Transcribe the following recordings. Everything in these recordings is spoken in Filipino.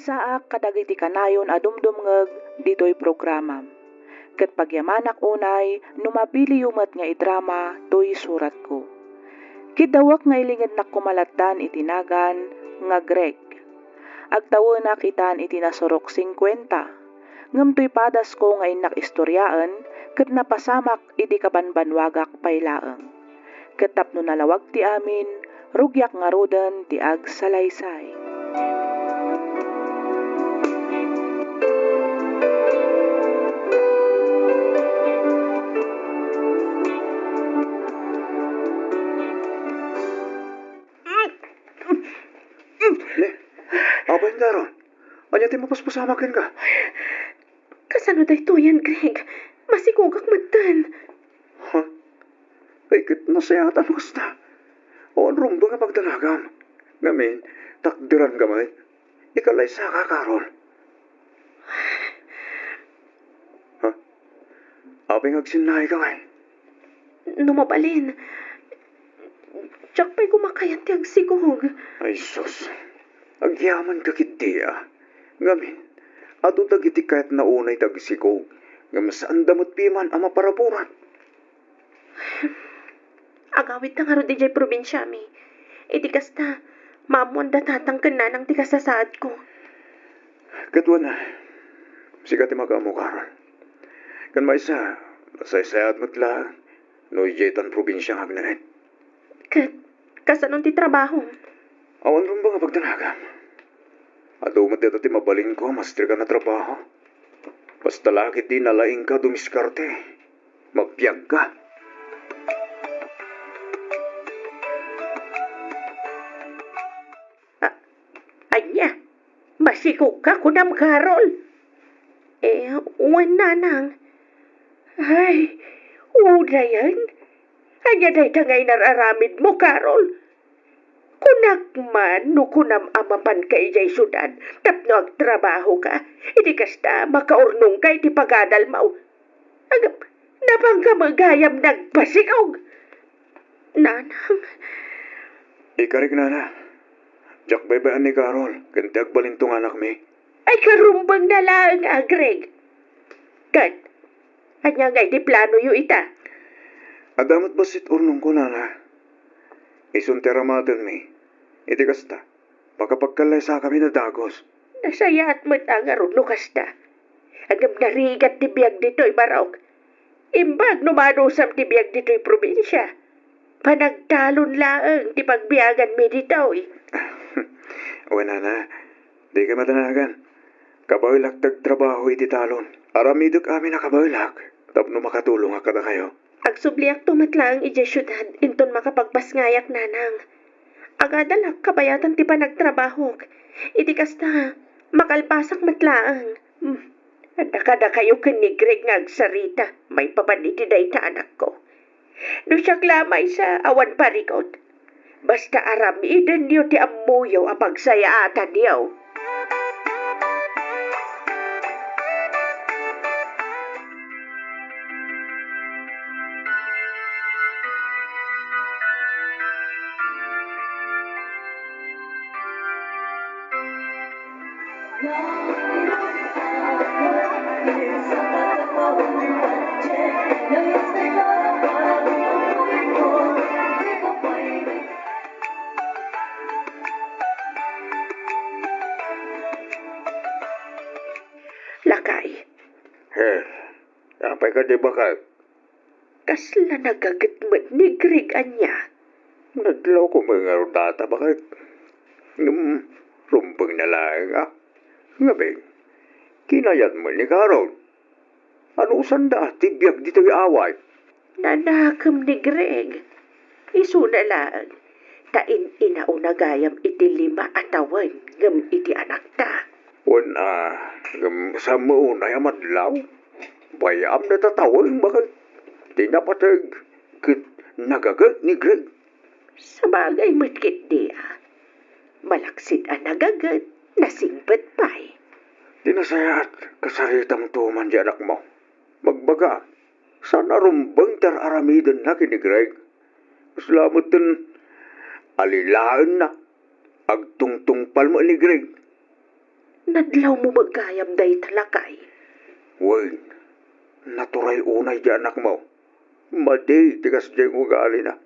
Nagsaak kadagiti kanayon a dumdumngeg ditoy programa. Ket pagyamanak unay numabili yumet nga idrama toy surat ko. Kidawak nga ilinged nak kumalatdan itinagan nga Greg. Agtawenak itan itinasurok 50. Ngem toy padas ko nga inak istoryaan ket napasamak iti kabanbanwagak paylaeng. Ket tapno nalawag ti amin, rugyak nga roden ti agsalaysay. Abay nga ron. Anya ti mapaspasamakin ka. Kasano dayto yan, Greg? Masikugak magtan. Ha? Ay, kit nasayatan basta. O anong ba nga pagdalagam? Ngamin, takdiran gamay. Ikalay sa kakaron. Ha? Abay ngagsinay ka ngay. Numabalin. Tsak pa'y kumakayan ti agsigog. Ay, sus. Agyaman ka kiti Ngamin, ato dagiti kahit naunay tagsikog. Ngam saan damot piman ang maparaburan. Agawit na nga ro di jay probinsya mi. Iti kasta, mamon datatang kananang ti kasasaad ko. Katwa na, sigat magamo karon. Kan maisa, nasaysayad matla, no jetan probinsya ng agnain. Kasanon ti trabaho? Awan rin ba nga pagdanagan? Ato mo dito ti mabalin ko, master ka na trabaho. Basta lakit di nalaing ka dumiskarte. Magpiyag ka. Anya, masikog ka kunam Karol. Uwan nanang. Ay, una yan. Anya day tangay nararamid mo, Karol. Kunak man, no kunam amapan ka ijay sudan, tapno agtrabaho ka, hindi kasta makaurnong ka iti pagadal mo. Agap, napang ka magayam nagpasikog. Nanang. Ikarik na. Jak baybayan ni Carol, kantag balintong anak mi. Ay karumbang na lang, Greg. Kat, anya nga iti plano yu ita. Adamat basit urnong ko nana. Isuntera maten mi. Iti kasta, makapagkalay sa kami na dagos. Nasaya at matang aruno kasta. Agam narigat ti biyag dito'y barok. Imbag numanusam ti biyag dito'y probinsya. Panagtalon laang ti pagbiyagan mi dito'y. Wala na, di ka matanagan. Kabaylak tagtrabaho iti talon. Aramidok amin na kabaylak. Tapno makatulong akada kayo. Agsubliak tumatlaang iti syudad, inton makapagpasngayak nanang. Agadalak kabayatan ti panagtrabaho. Iti kasta, makalpasak matlaang. Adakada kayo ni Greg nga agsarita, may papaniti day ta anak ko. No siya klamay sa awan parikot. Basta aramiden niyo ti amuyo a pagsayaatan niyo. Lakay, Apay ka di bakal? kasla nagagitmat ni Greg anya. Naglaw ko mga rodata bakit? Rumpang na lang Ngabing, kinayat mo ni Carol. Ano sanda, tibiyag dito yung away? Nanakam ni Greg. Isuna lang. Tain inaunagayam iti 5 atawan ngam iti anak ta. Sa maunay amadlaw. Bayam na tatawag bakit? Di napatag nagagat ni Greg. Sabagay matkit diya. Malaksid ang nagagat, nasingpet pa'y. Dinasayat, kasaritang tuman di anak mo. Magbaga, sana rumbang tararamidan na kini Greg. Salamat din, alilaan na. Agtungtungpal mo ni Greg. Nadlaw mo magayam day talakay. Wen, naturay unay di anak mo. Madi, tigas di ugali na.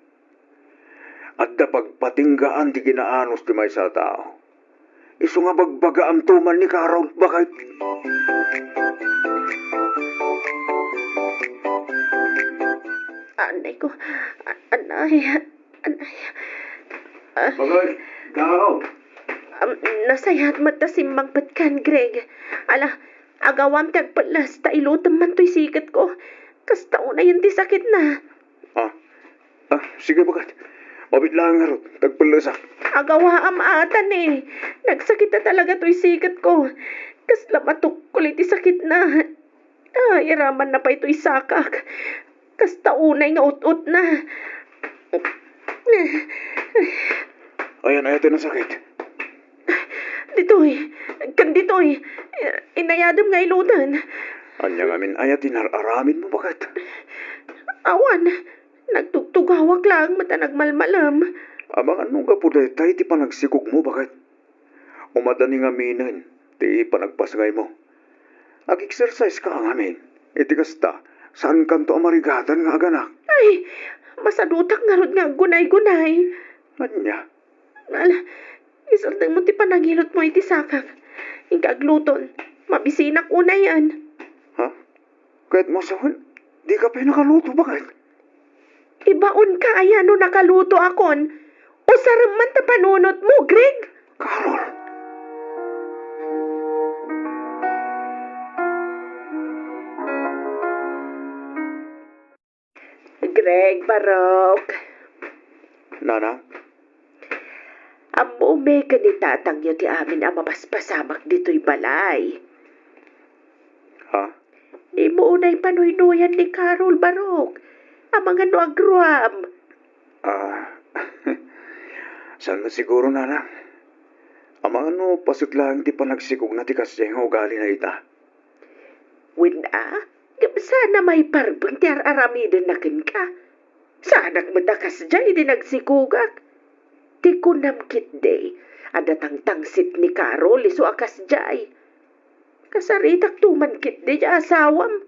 At da pagpatinggaan di ginaanos di may sa tao. Iso nga bagbaga ang tuman ni Carol, bakit? Anay ko, anay. Bakit? Carol? Nasayat mata simbang patkan, Greg. Ala, agawam tagpalas, ta ilutam man to'y sikat ko. Kastaon na yun ti sakit na. Sige bakit? Mabit lang nga ron, tagpalasak. Agawa atan eh. Nagsakit na talaga to'y sikat ko. Kasla matok kulit ti sakit na. Iraman na pa ito'y sakak. Kastaunay nga ut-ut na. Ayan, ayatin ang sakit. Dito'y. Inayadam nga ilutan. Anya nga min ayatin, aramin mo bakit? Awan, nagtugtugawak lang, mata nagmalmalam. Amang anong kapuday, tayo ti panagsikog mo, bakit? Umadani nga minin, ti panagpasngay mo. Nag-exercise ka ang amin. Iti kasta, saan kanto amarigatan nga aganak? Ay, masadutak nga rod nga gunay-gunay. Anya? Ala, isardang mo ti panagilot mo iti sakak. Ingkagluton, mabisinak una yan. Ha? Kahit mo sawan, di ka pa nakaluto, bakit? Ibaon ka ayan no nakaluto akon. O saraman ta panunot mo, Greg. Carol! Greg Barok. Nana? Amo may kanitatang yun ti amin ang mapaspasamak dito'y balay. Ha? Di mo unay panuy-nuyan ni Carol Barok. Ang mga no agruam. Saan na siguro, Nana? Ang mga no, pasot lang ti panagsikog na ti kasyeng ugali na ita. Wina, sana may parbang ti aramidin na kin ka. Sanak madakas dyan, di nagsikugak. Di ko namkit day, adatang tangsit ni Carol, iso akas jay. Kasaritak tuman kit di asawam.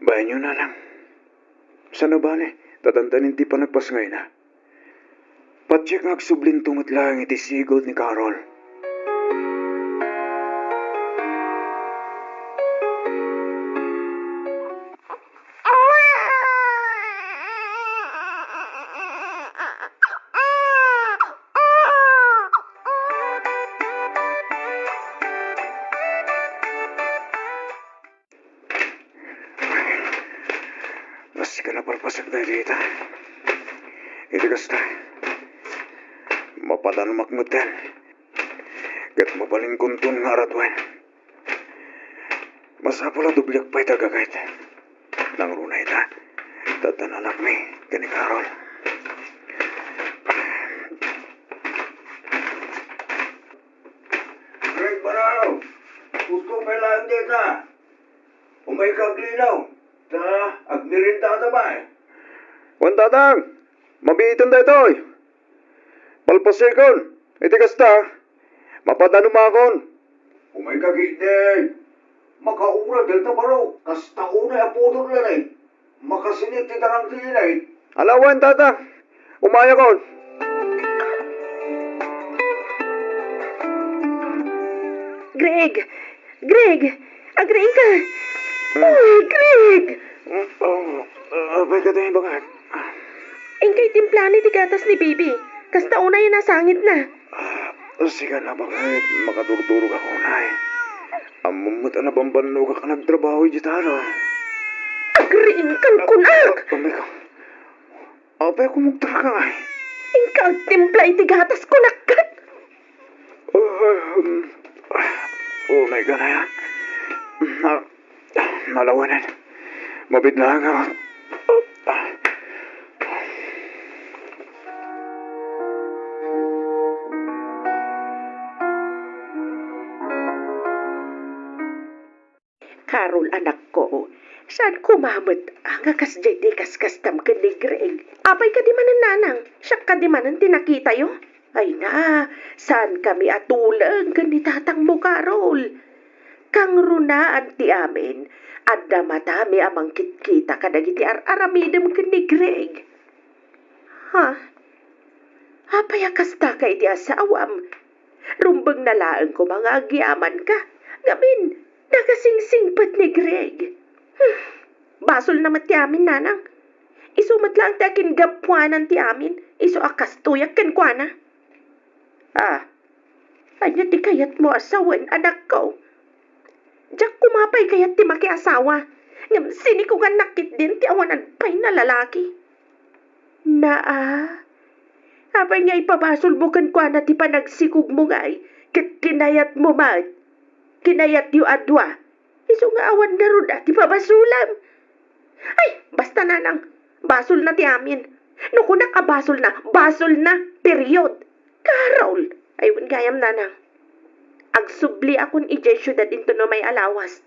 Bayan nyo na lang. Sana ba ni? Tatantanin ti panagpasngay na. Patsyak nga agsublin tungat lang iti sigod ni Carol. Masih ka na parpasak na dito. Ito kasta. Mapadan makmutan. Gat mabalin kuntun nga aratwan. Masapula dublyak pa'y tagagayt. Nang runay ta. Tatananak mi. Gani Carol. Greg Barao. Gusto pa lang dito. Umay kaglinaw. Ta, agmirinda ta ba eh? Wan tatang, mabiitan da ito eh. Palpasikon, iti kasta, mapadano makon. Umay kagite, makaura delta baro, kasta una apodor na eh. Makasinit ti tarang tinay. Alawan tatang, umaya kon. Greg, agreeing ka. Uy, Greg! Abay ka tayo bakit? Ingkay timplani di gatas ni Bibi. Kasta una yun nasangit na. Sige na bakit? Makadurturog ako na eh. Amumot na bambanlo ka nagtrabaho yung gitara. Agreeing kang kunak! Abay ka. Abay ko mugtara ka nga eh. Ingkag timpla iti gatas kunakkat. Oh my God na yan. Nalawanan. Mabidlaan ako. Carol, anak ko, saan kumamot ang akas jay di kastam ka ni Greg? Apay ka di manan nanang, siya ka di manan tinakita yo? Ay na, saan kami atulang ni tatang mo, Carol? Kang runaan ti amin, adda matami amang kitkita kadagiti aramidem ken ni Greg. Ha? Apay kasta kay di asawam. Rumbeng nalaan ko mga agyaman ka. Gamin, nagasingsingpat ni Greg. Basol naman ti amin, nanang. Isumat lang ti akin gapuanan ti amin. Isu akas tuyak ken kuana. Anya ti kayat mo asawan, anak ko. Diyak kumapay kayat ti makiasawa. Ngam sini ko nga nakit din ti awanan pay na lalaki. Apay nga ipabasol bukan kuana ti panagsikog mo ngay. Ket kinayat mo man. Kinayat yu adwa. Isu nga awan na ron ti pabasulam. Ay, basta nanang. Basol na ti amin. No kung nakabasol na, basol na. Period. Carol. Ayun gayam nanang. Agsubli akon ijay syudad into no may alawas.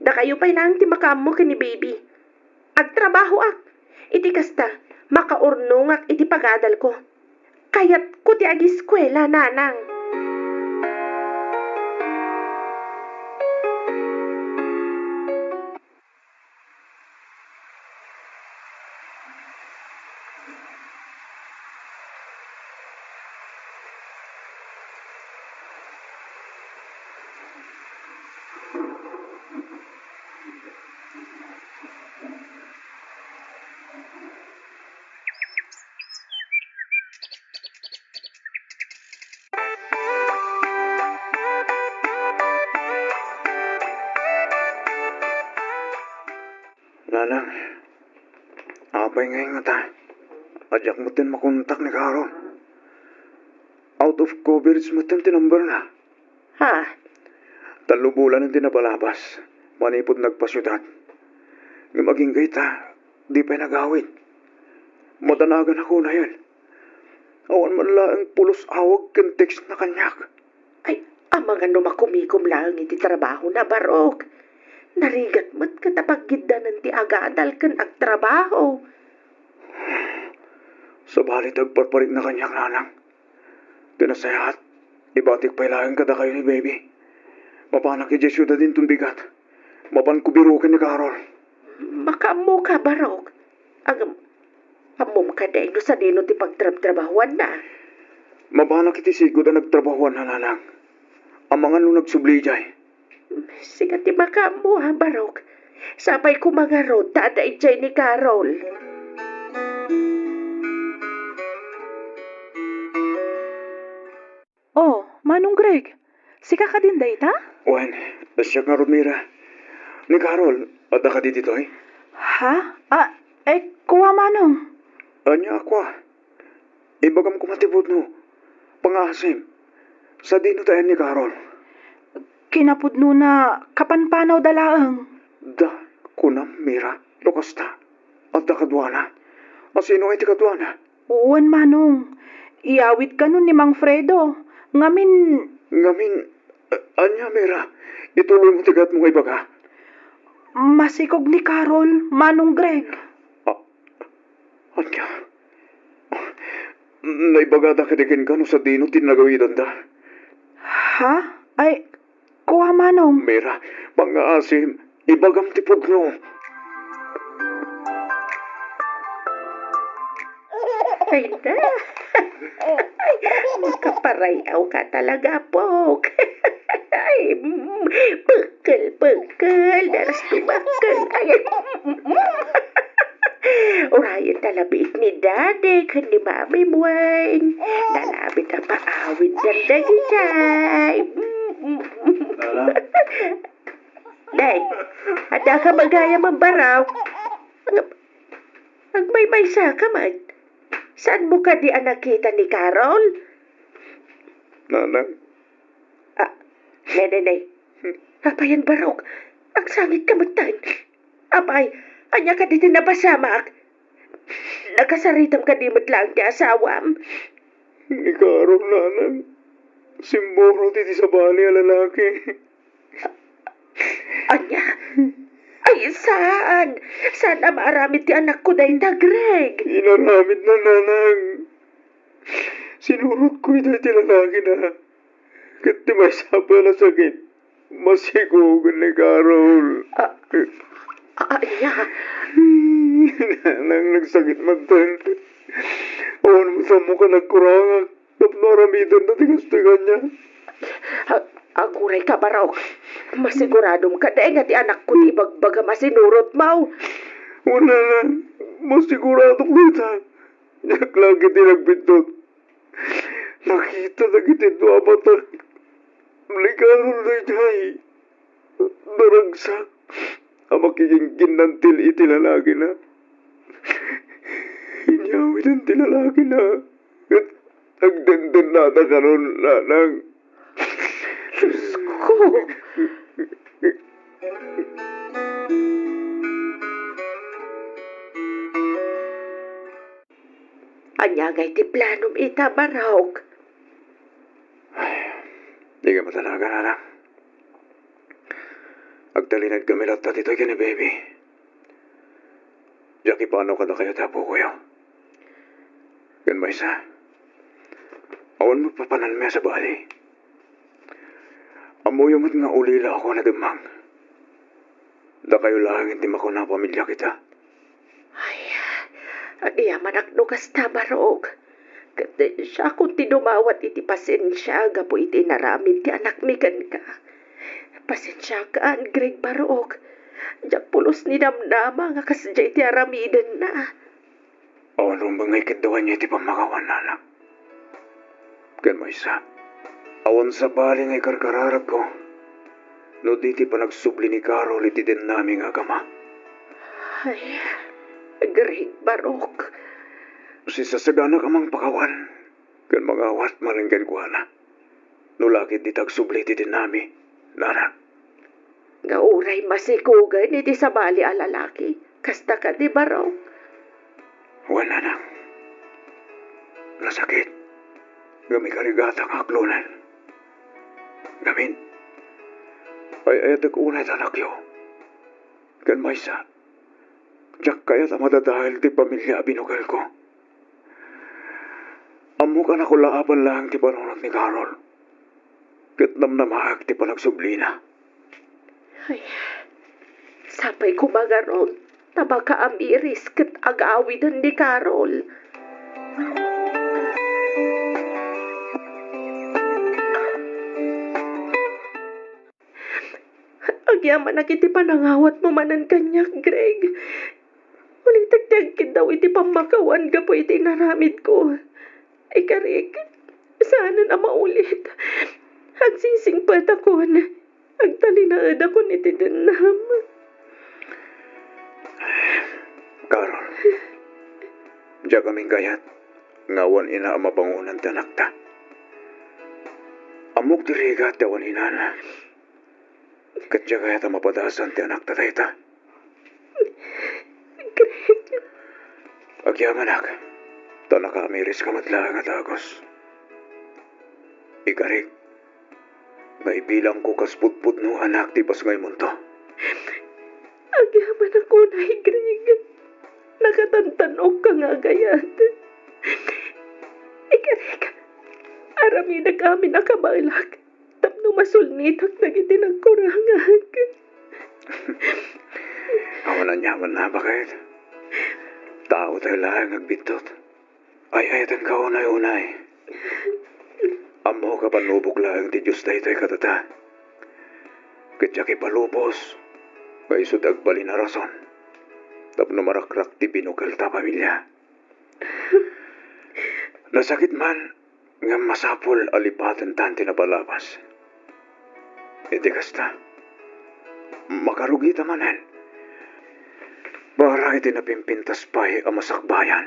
Da kayo pa'y lang ti makaamo ka ni baby. Agtrabaho ak. Iti kasta, makaurnong ak iti pagadal ko. Kayat ko ti agiskwela, nanang. Nanang, apay ngayon nga ta. Adyak mo tin makontak ni Carol. Out of coverage mo tin tinumber na. Ha? 3 bulan ang tinabalabas. Manipod nagpasyudad. Nga maging kita, di pa'y nagawid. Matanagan ako na yan. Awan man lang pulos awag kan text na kanyak. Ay, amang ano makumikom lang iti trabaho na barok. Narigat mo't katapaggidanan ti agadal kan agtrabaho. Sa balit agparparit na kanyak nanang. Tinasayahat, ibatik pa'y lang kada kayo ni baby. Mapanak i Jesuda din tong bigat. Mapan kubirukin ni Carol. Makamu ka, barok. Amom ka dahil sa dino ti pagtrabahuan na. Mapanak iti sigod na nagtrabahuan na nanang. Ang mga nung nagsubli jay. Sigat ti makamu ha, barok. Sapay ko mga road, tada itjay ni Carol. Oh, Manong Greg, sika ka din dayta? Wen, siya nga Romira. Ni Carol, at ka di dito eh. Ha? Kuha Manong. Anya ako ah. Ibagam kumatibot no. Pangasim. Sa dino tayo ni Carol. Kinapudno na kapanpanaw dalaang. Da, kunam, Mira, lokasta. At da kadwana. Asino ay ti kadwana? Uwan Manong. Iawit ka nun ni Mang Fredo. Ngamin, Ngamin, anya Mira, ituloy mo tigat mo ibaga. masikog ni Carol, Manong Greg. Anya, naibagada kadikin ka no sa dino tinagawidan da. Ha? Kuha Manong. Mira, pang-aasim, ibagam ti pugno. Ay na. Ay, kaparayaw ka talaga, Pok. Ay, pekal. Daras tumakal. Ay, urayan talabit ni Daddy, kan ni Mami Mueng. Nalabit ang paawit ng dagitay. Day, ada ka magaya mambaraw. Ang may sa ka man. Saan mo ka di nakita ni Carol? Nanang, Nenay. Apayan barok. Ang sangit kamutan. Apay, anya ka di napasamak. Nakasaritam ka di matlang di asawam. ni Carol nanang. Simboro titi sa bali a lalaki. Anya? Ay, saan? Saan na maaramit ti anak ko dahi na, Greg? Inaramid na nanang. Sinurot ko ito tilalaki na. Kat di may sapa na sakit. Masigog ni Carol. Anya, Nang nagsakit man tan. Awan mo sa mukha nagkurangak. Napnaramidon na tigastigan niya. aguray ka baraw. Masiguradong ka daing nga ti anak ko di bagbaga masinurot mau. Wala na. Masigurado ko ita. Naglagi tinagbindot. Nakita na kitid mo amata. Ligarol na jay. Naragsak. Ang makiking ginantil itilalagi na. Inyawin ang tilalagi na. At nagdandan na na karon lanang. Ko. Anya gay ti planom ita baraw. Di ka matalaga na lang. Agtalinag kami lahat na dito ni baby. Jackie, paano ka na kayo tapo kuya? Yan ba isa? Awan mo papanan mo sa bali. Amoy mo't nga ulila ako na dumang. Da kayo lang hindi mako na pamilya kita. Agiyaman aknukas ta barog. Kati siya kung tinumawat iti pasensya, gapo iti naramid ti anak mikan ka. Pasensya ka, Greg barog. Diyak pulos ni damdama nga kasya iti aramidan na. Awan rong bangay kidawan niya iti pamakawan nanak. Kan mo isa. Awan sa bali ngay karkararag ko. No diti pa nagsubli ni Carol iti din naming agama. Ay, Greg barog. Si sasagana kamang pakawan. Kan mga awat maringgan ko na. Nulakit di tagsubli iti din nami. Nanak. Gauray masikugan iti sabali a lalaki. Kasta ka di barog. Wala na. Nasakit. Gami karigata ang aklunan. Gamin. Ay ayadag unay anak yo. Kan maysa. Diyak kaya ta madadahil ti pamilya binugal ko. Amo ka na ko laaban lang ti panunod ni Carol. Kat namnamahag ti panagsublina. Ay, sapay ko bagaron. Tabaka amiris kat agawidan ni Carol. Agyaman na kiti panangawat mo manan kanyak, Greg. Ulitagtagkid daw iti pamakawan ka po iti naramid ko. Ay karik, sana na maulit. Agsising pat ako na. Agtalinaad ako ni Tidanam. Carol. Diya kaming kayat. Ngawan ina ang mabangunan tanak ta. Amok diriga tawan inana. Kat diya kayat ang mapadasan ti anak ta tayta. Greg. Agyaman ak. Tanaka amiris ka matlaang at agos. Ikarig. Naibilang ko kasputput no anak ti pas ngay munto. Agyaman ako na, Greg. Nakatantanog ka nga gayat. Greg. Arami na kami nakabalak. Tapno masulnitak na kiti nagkurangag. Ako na nyaman na bakit? Tao tayo lang nagbintot. Ay ayatan ka unay-unay. Amo ka panubok lang ti Diyos tayo katata. Katya palubos. Kaisod agbali na rason. Tapno marakrak ti binukal ta pamilya. Nasakit man, nga masapol alipatan tanti na palabas. Iti kasta, makarugi tamanan. Para iti napimpintas pa'y amasakbayan.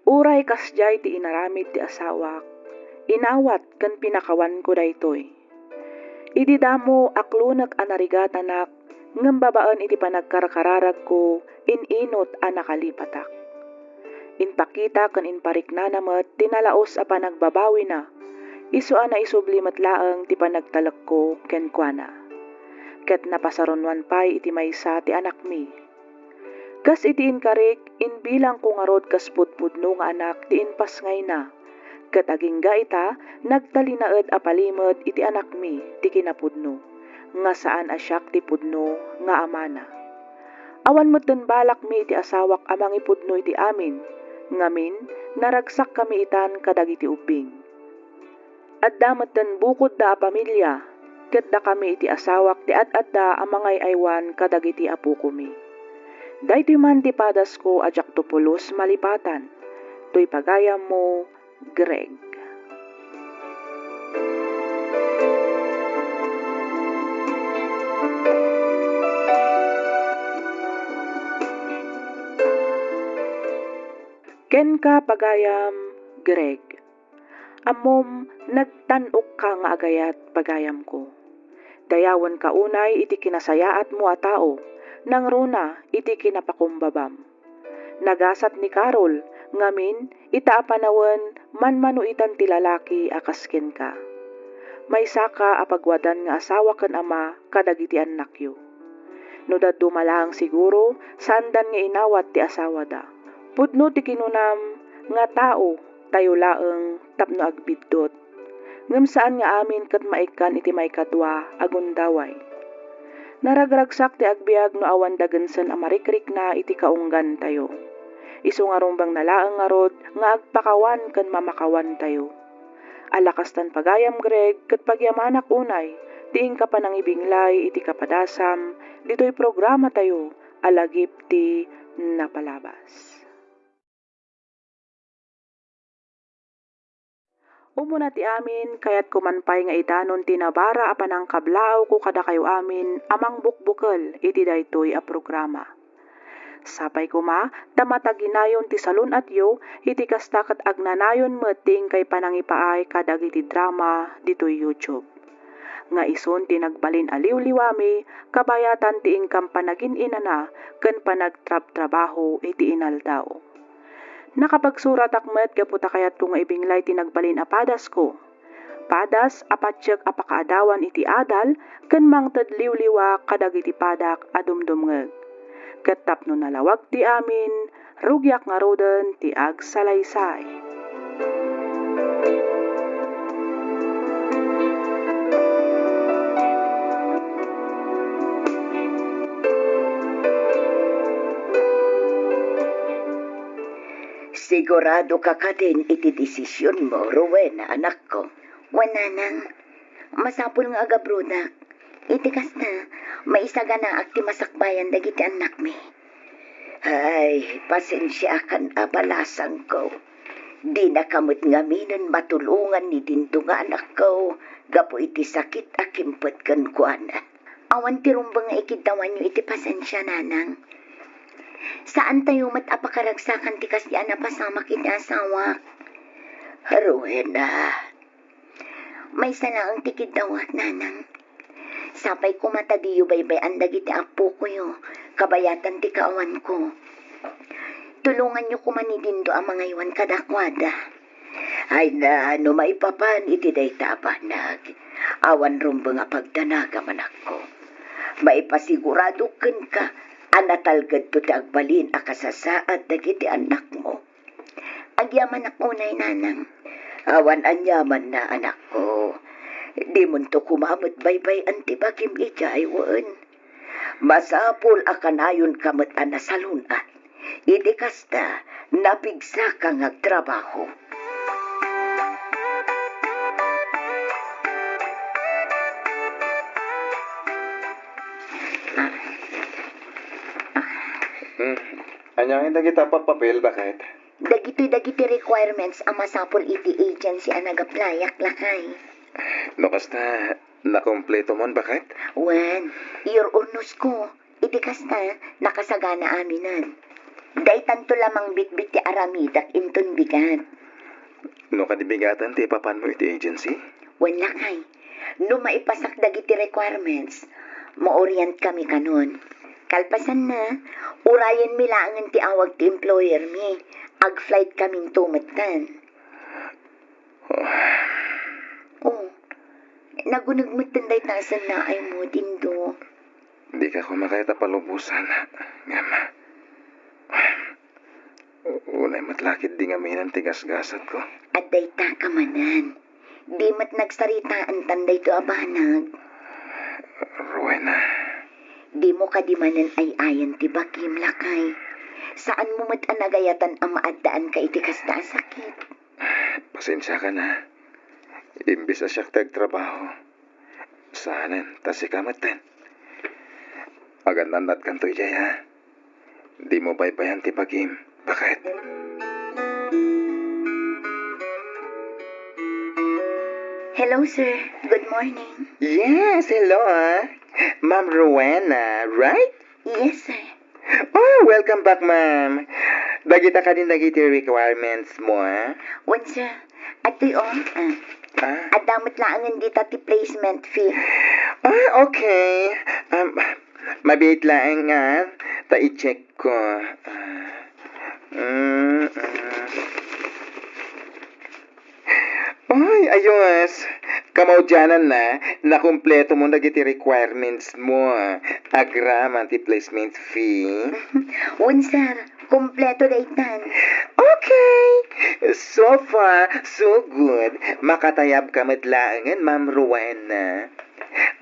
Uray kasjay ti inaramid ti asawak. Inawat kan pinakawan ko daytoy. Idi damo aklunag anarigatanak ngem babaan iti panagkarkararag ko ininot a nakalipatak. Inpakita kan inparikna namet tinalaos a panagbabawi na Isuan na isublimat laeng ti panagtalek ko ken kuana. Ket napasaronwan pay iti maysa ti anak mi. Kas iti inkarik, inbilang ko ngarod kas pudpudno nga anak ti inpas ngay na. Ket agingga ita, nagtalinaed a palimed iti anak mi ti kinapudno. Nga saan asyak ti pudno nga amana. Awan met den balak mi iti asawak amang ipudno iti amin. Ngamin, naragsak kami itan kadagiti ubing. At damat den bukod da a pamilya, ket da kami iti asawak ti ad-adda amangay aywan kadagiti apo kumi. Daytoy man ti padas ko ajak tupulos malipatan, toy pagayam mo, Greg. Ken ka pagayam, Greg. Amom, nagtanok ka nga agayat pagayam ko. Dayawan ka unay iti kinasayaat mo a tao, nang runa iti kinapakumbabam. Nagasat ni Carol, ngamin ita apanawan manmanuitan ti lalaki akasken ka. May saka apagwadan nga asawa ken ama kadagiti annakyo. No daddo malang siguro sandan nga inawat ti asawa da. Pudno ti kinunam nga tao tayo laeng tapno agbiddot. Ngem saan nga amin ket maikan iti maikadwa agundaway. Naragragsak ti agbiag no awan dagensen a marikrik na iti kaunggan tayo. Isu nga rumbang nalaeng ngarod nga agpakawan ken mamakawan tayo. Alakas tan pagayam Greg ket pagyamanak unay, diin ka pa nang ibinglay iti kapadasam, dito'y programa tayo, alagip ti napalabas. Umuna ti amin, kayat kumanpay nga idanon tinabara apan ang kablao ko kada kayo amin, amang bukbukel iti daytoy a programa. Sapay kuma, damataginayon ti salun at yo, iti kasta kat agnanayon meting kay panangipaay kadag iti drama ditoy YouTube. Nga ison ti nagbalin aliw-liwami, kabayatan ti ingkam panagin inana, ken panagtrab-trabaho iti inaldaw. Nakapagsurat akmet gaputa kayat kung ibinglay tinagbalin a padas ko. Padas apatsyag apakaadawan iti adal ken mangted liwliwa kadag iti padak adumdumngeg. Ket tapno nalawag ti amin, rugyak nga roden ti agsalaysay. Sigurado ka din iti desisyon mo, Rowena, anak ko. Wala nang. Masapul nga agabrudak. Iti kasta, maisaga na akti masakbayan dagiti anak mi. Ay, pasensya kan abalasang ko. Di na kamot ngaminan matulungan ni dinto nga anak ko. Gapo iti sakit akimpet kan kuana. Awan ti rumbang nga ikitawan nyo iti pasensya, nanang. Saan tayo matapakaragsakan ti kasya na pasamak iti asawa? Rowena. May salaang tikid dawat, nanang. Sapay ko matadiyo baybay ang dagiti apo ko yo, kabayatan ti kaawan ko. Tulungan nyo kumanidindo ang mga iwan kadakwada. Ay na, no maipapan iti dayta apanag. Awan rumbo nga pagdanaga manak ko. Maipasigurado ken ka, anatalgad to ti agbalin akasasaad dagiti anak mo. Agyaman ak unay, nanang. Awan anyaman na anak ko. Di mo to kumamot baybay antibagim ijay wan. Masapul akanayon kamot anasalunat. Iti kasta napigsa kang agtrabaho. Anyangin na kita papapel, bakit? Dagiti requirements ang masapul iti agency ang nagaplayak lakay. No, kasta, nakompleto mon, bakit? Wen, your unus ko. Iti kasta, nakasagana aminan. Day tanto lamang bitbit ti aramidak intun bigat. No, kadibigatan ti papan mo iti agency? Wen lakay. No maipasak dagiti requirements, ma-orient kami kanon. Kalpasan na, urayan mi laangan ti awag ti employer mi. Ag-flight kaming tumatan. Oh, nagunagmutan day tasan na ay mo dindo. Di ka kumakita palubusan. Nga ma. Unay matlakid di nga minan tigas-gasat ko. At day ta kamanan. Di mat nagsaritaan tanday to abanag. Rowena, Di mo kadimanan ay ayan ti bakim lakay. Saan mo mat anagayatan ang maadaan ka itikas na sakit? pasensya ka na. Imbis na siya tagtrabaho. Saanan, tasikamaten. Agandan at kantoy jaya. Di mo baybayan ti bagim. Bakit? Hello, sir. Good morning. Yes, hello. Ma'am Rowena, right? Yes, sir. Oh, welcome back, ma'am. Dagita ka din dagiti requirements mo, ha? Wan, sir. Ato'y Ah, adamot laangan di ti placement fee. okay. Mabait lang nga. Ta-i-check ko. Ay, ayos. Kamaudyanan na, nakumpleto mo dagiti requirements mo. Agram anti-placement fee. Wan, sir. Kompleto daytan. Okay. So far, so good. Makatayab ka madlaangan, Ma'am Rowena.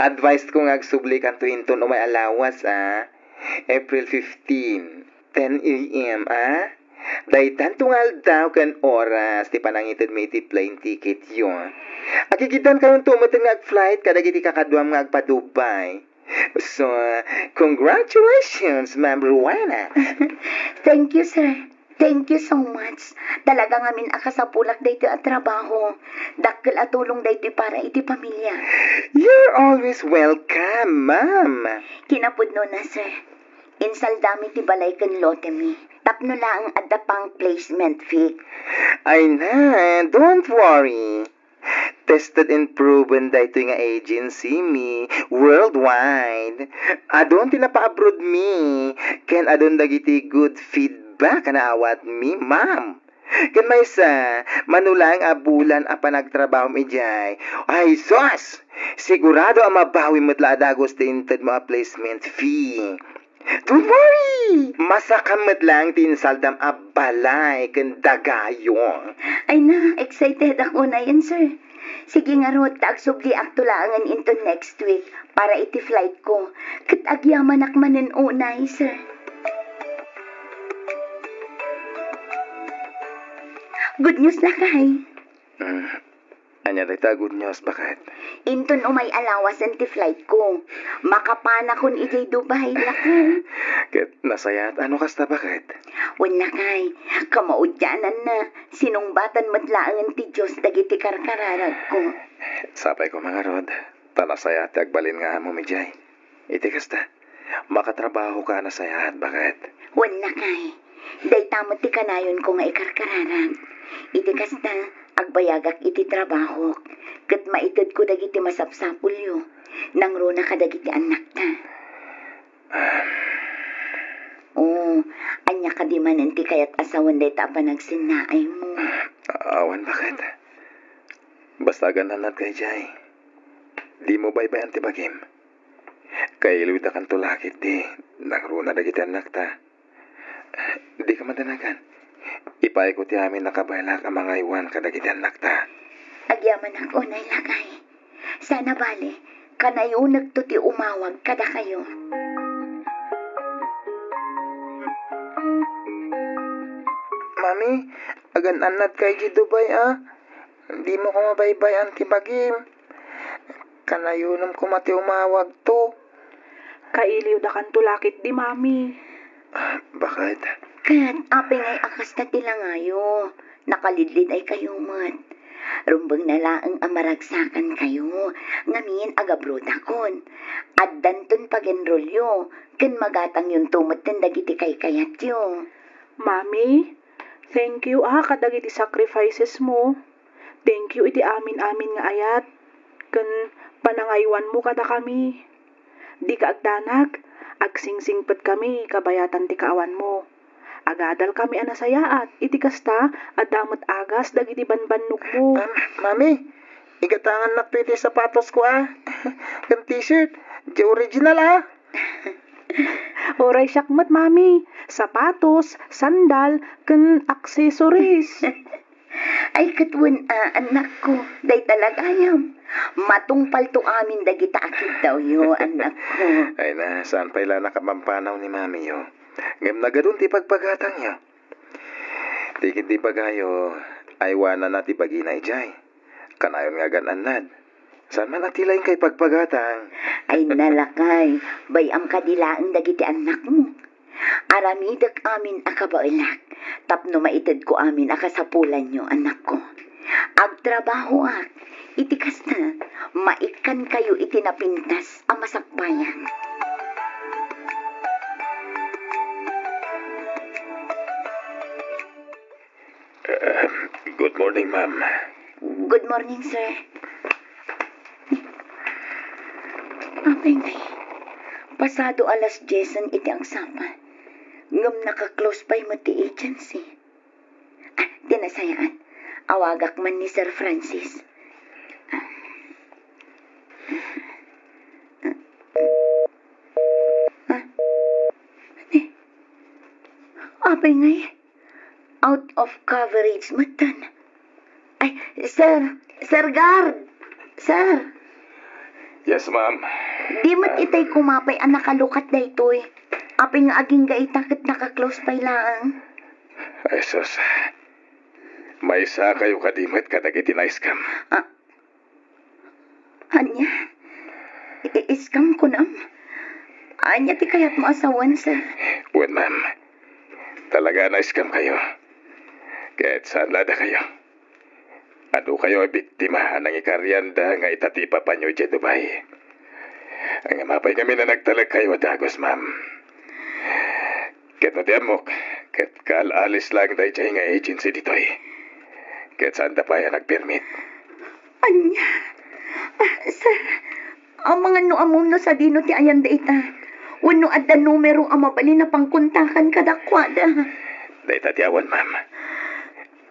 Advice ko nga agsubli kan tuinton o may alawas, April 15, 10 a.m., Daytan tungal daw kan oras, ti panangitid may ti plane ticket yun. Akikitan kayong tumatang nga flight kadagiti kakadwam nga agpa-Dubai. So, congratulations, Ma'am Rowena. Thank you, sir. Thank you so much. Talaga ngamin akasapulak dayto at trabaho. Dakkel at tulong dayto para iti pamilya. You're always welcome, Ma'am. Kinapudno na, sir. Insaldami ti balay kan lote mi. Tapno lang ang adapang placement fee. Ay na, don't worry. Tested and proven dahito nga agency mi worldwide. Adon tinapa-abroad mi. Ken adon dagiti good feedback na awat mi, ma'am. Ken may sa manulang abulan a panagtrabaho mi jay. Ay sos! Sigurado ang mabawi mo't laadagos tinted mo a placement fee. Don't worry! Masakamat lang tinsaldam a balay ken dagayo. Ay na, excited ako na yan, sir. Sige nga ro, tagsubli aktulangan into next week para iti flight ko. Kat agyaman akmanen unay, sir. Good news na kay. Anya dayta good news. Bakit? Inton umay alawas ang ti flight ko. Makapana kon ijay Dubai lakay. Ket nasayat ano kasta bakit? Wala kay, kamaudyanan na. Sinungbatan matlaangan ti Diyos dagiti karkararag ko. Sapay ko mga rod. Tanasayat agbalin nga mo mijay. Iti kasta. Makatrabaho ka na sayat. Bakit? Wala kay, day tamot ti kanayon ko nga ikarkararag. Iti kasta, agbayagak iti trabaho. Kat maitid ko dagiti masapsapulyo. Nangro na kadagiti anak ta. Oh, anya ka di man ti kayat asawan day ta panagsinaay mo. Awan bakit? Basta gananat kay Jay. Di mo baybayan ti bagim. Kay iluda kan tulakit di. Nangruna dagiti anak ta. Di ka madanagan. Ipay ko ti amin nakabaylak ang mga iwan kadagiti anak ta. Agyaman ako na ilagay. Sana bale, kanayo nagtuti umawag kada kayo. Mami, agan anat kay di Dubai, Di mo ko mabaybay anti bagim. Kanayunom ko mati umawag to. Kailiw da kan tulakit di mami. Bakit? Kat, apay ngay akas na tilangayo. Nakalidlid ay kayo mat. Rumbang na laang amaragsakan kayo. Ngamin agabruda kon. At danton pag-enrolyo. Kan magatang yung tumatan dagiti kay kayat yo. Mami, thank you kadagiti sacrifices mo. Thank you iti amin-amin nga ayat. Ken panangaywan mo kada kami. Di ka agdanag, agsingsingpet kami kabayatan ti kaawan mo. Agadal kami anasayaat, iti kasta, at damot agas dagiti banbanok mo. Mami, Igatangan nak to iti sapatos ko Kan t-shirt. Di original Oray syakmat, mami. Sapatos, sandal, ken accessories. Ay katwan anak ko, day talagayam. Matungpal to amin dagita akid daw yo, anak ko. Ay na, saan pa ila nakamampanaw ni mami yo? Ngem na gadun ti pagpagatang yo. Tikid di pagayo, aywana na ti baginay jay. Kanayon nga gananad. Saan man atilayin kay pagpagatang? Ay nalakay, bayam kadilaan dagiti anak mo. Aramidag amin akabailak, tapno maitid ko amin akasapulan nyo, anak ko. Agtrabaho itikas na, maikan kayo itinapintas ang masakbayan. Good morning, ma'am. Good morning, sir. Apay ngay, pasado alas 10 iti ang sama. Ngam naka-close by mo ti agency. Tinasayaan. Awagak man ni Sir Francis. Apay ngay, out of coverage matan. Ay, Sir Guard! Sir! Yes, ma'am. Di mat itay kumapay ang nakalukat da ito'y. Apay nga aging gaitakit naka-close pa lang. Ay, sus. May isa kayo kadimit kadagiti na iskam. Anya? Iskam ko nam. Anya ti kayat mo asawan, sir. Well, ma'am. Talaga na iskam kayo. Kahit saan lada kayo. Ano kayo ay biktima ng ikaryanda nga itatipa pa nyo dyan Dubai. Ang mapay kami na nagtalag kayo dagos, ma'am. Ket no diamok, ket kalalis lang dahi nga agency ditoy. Ket saan da pa yan nagpermit. Anya? Sir, ang mga noamom no sa dino ti ayan da ita. Wano adda numero ang mabali na pangkuntakan kadakwada. Dahi tatiawan, ma'am.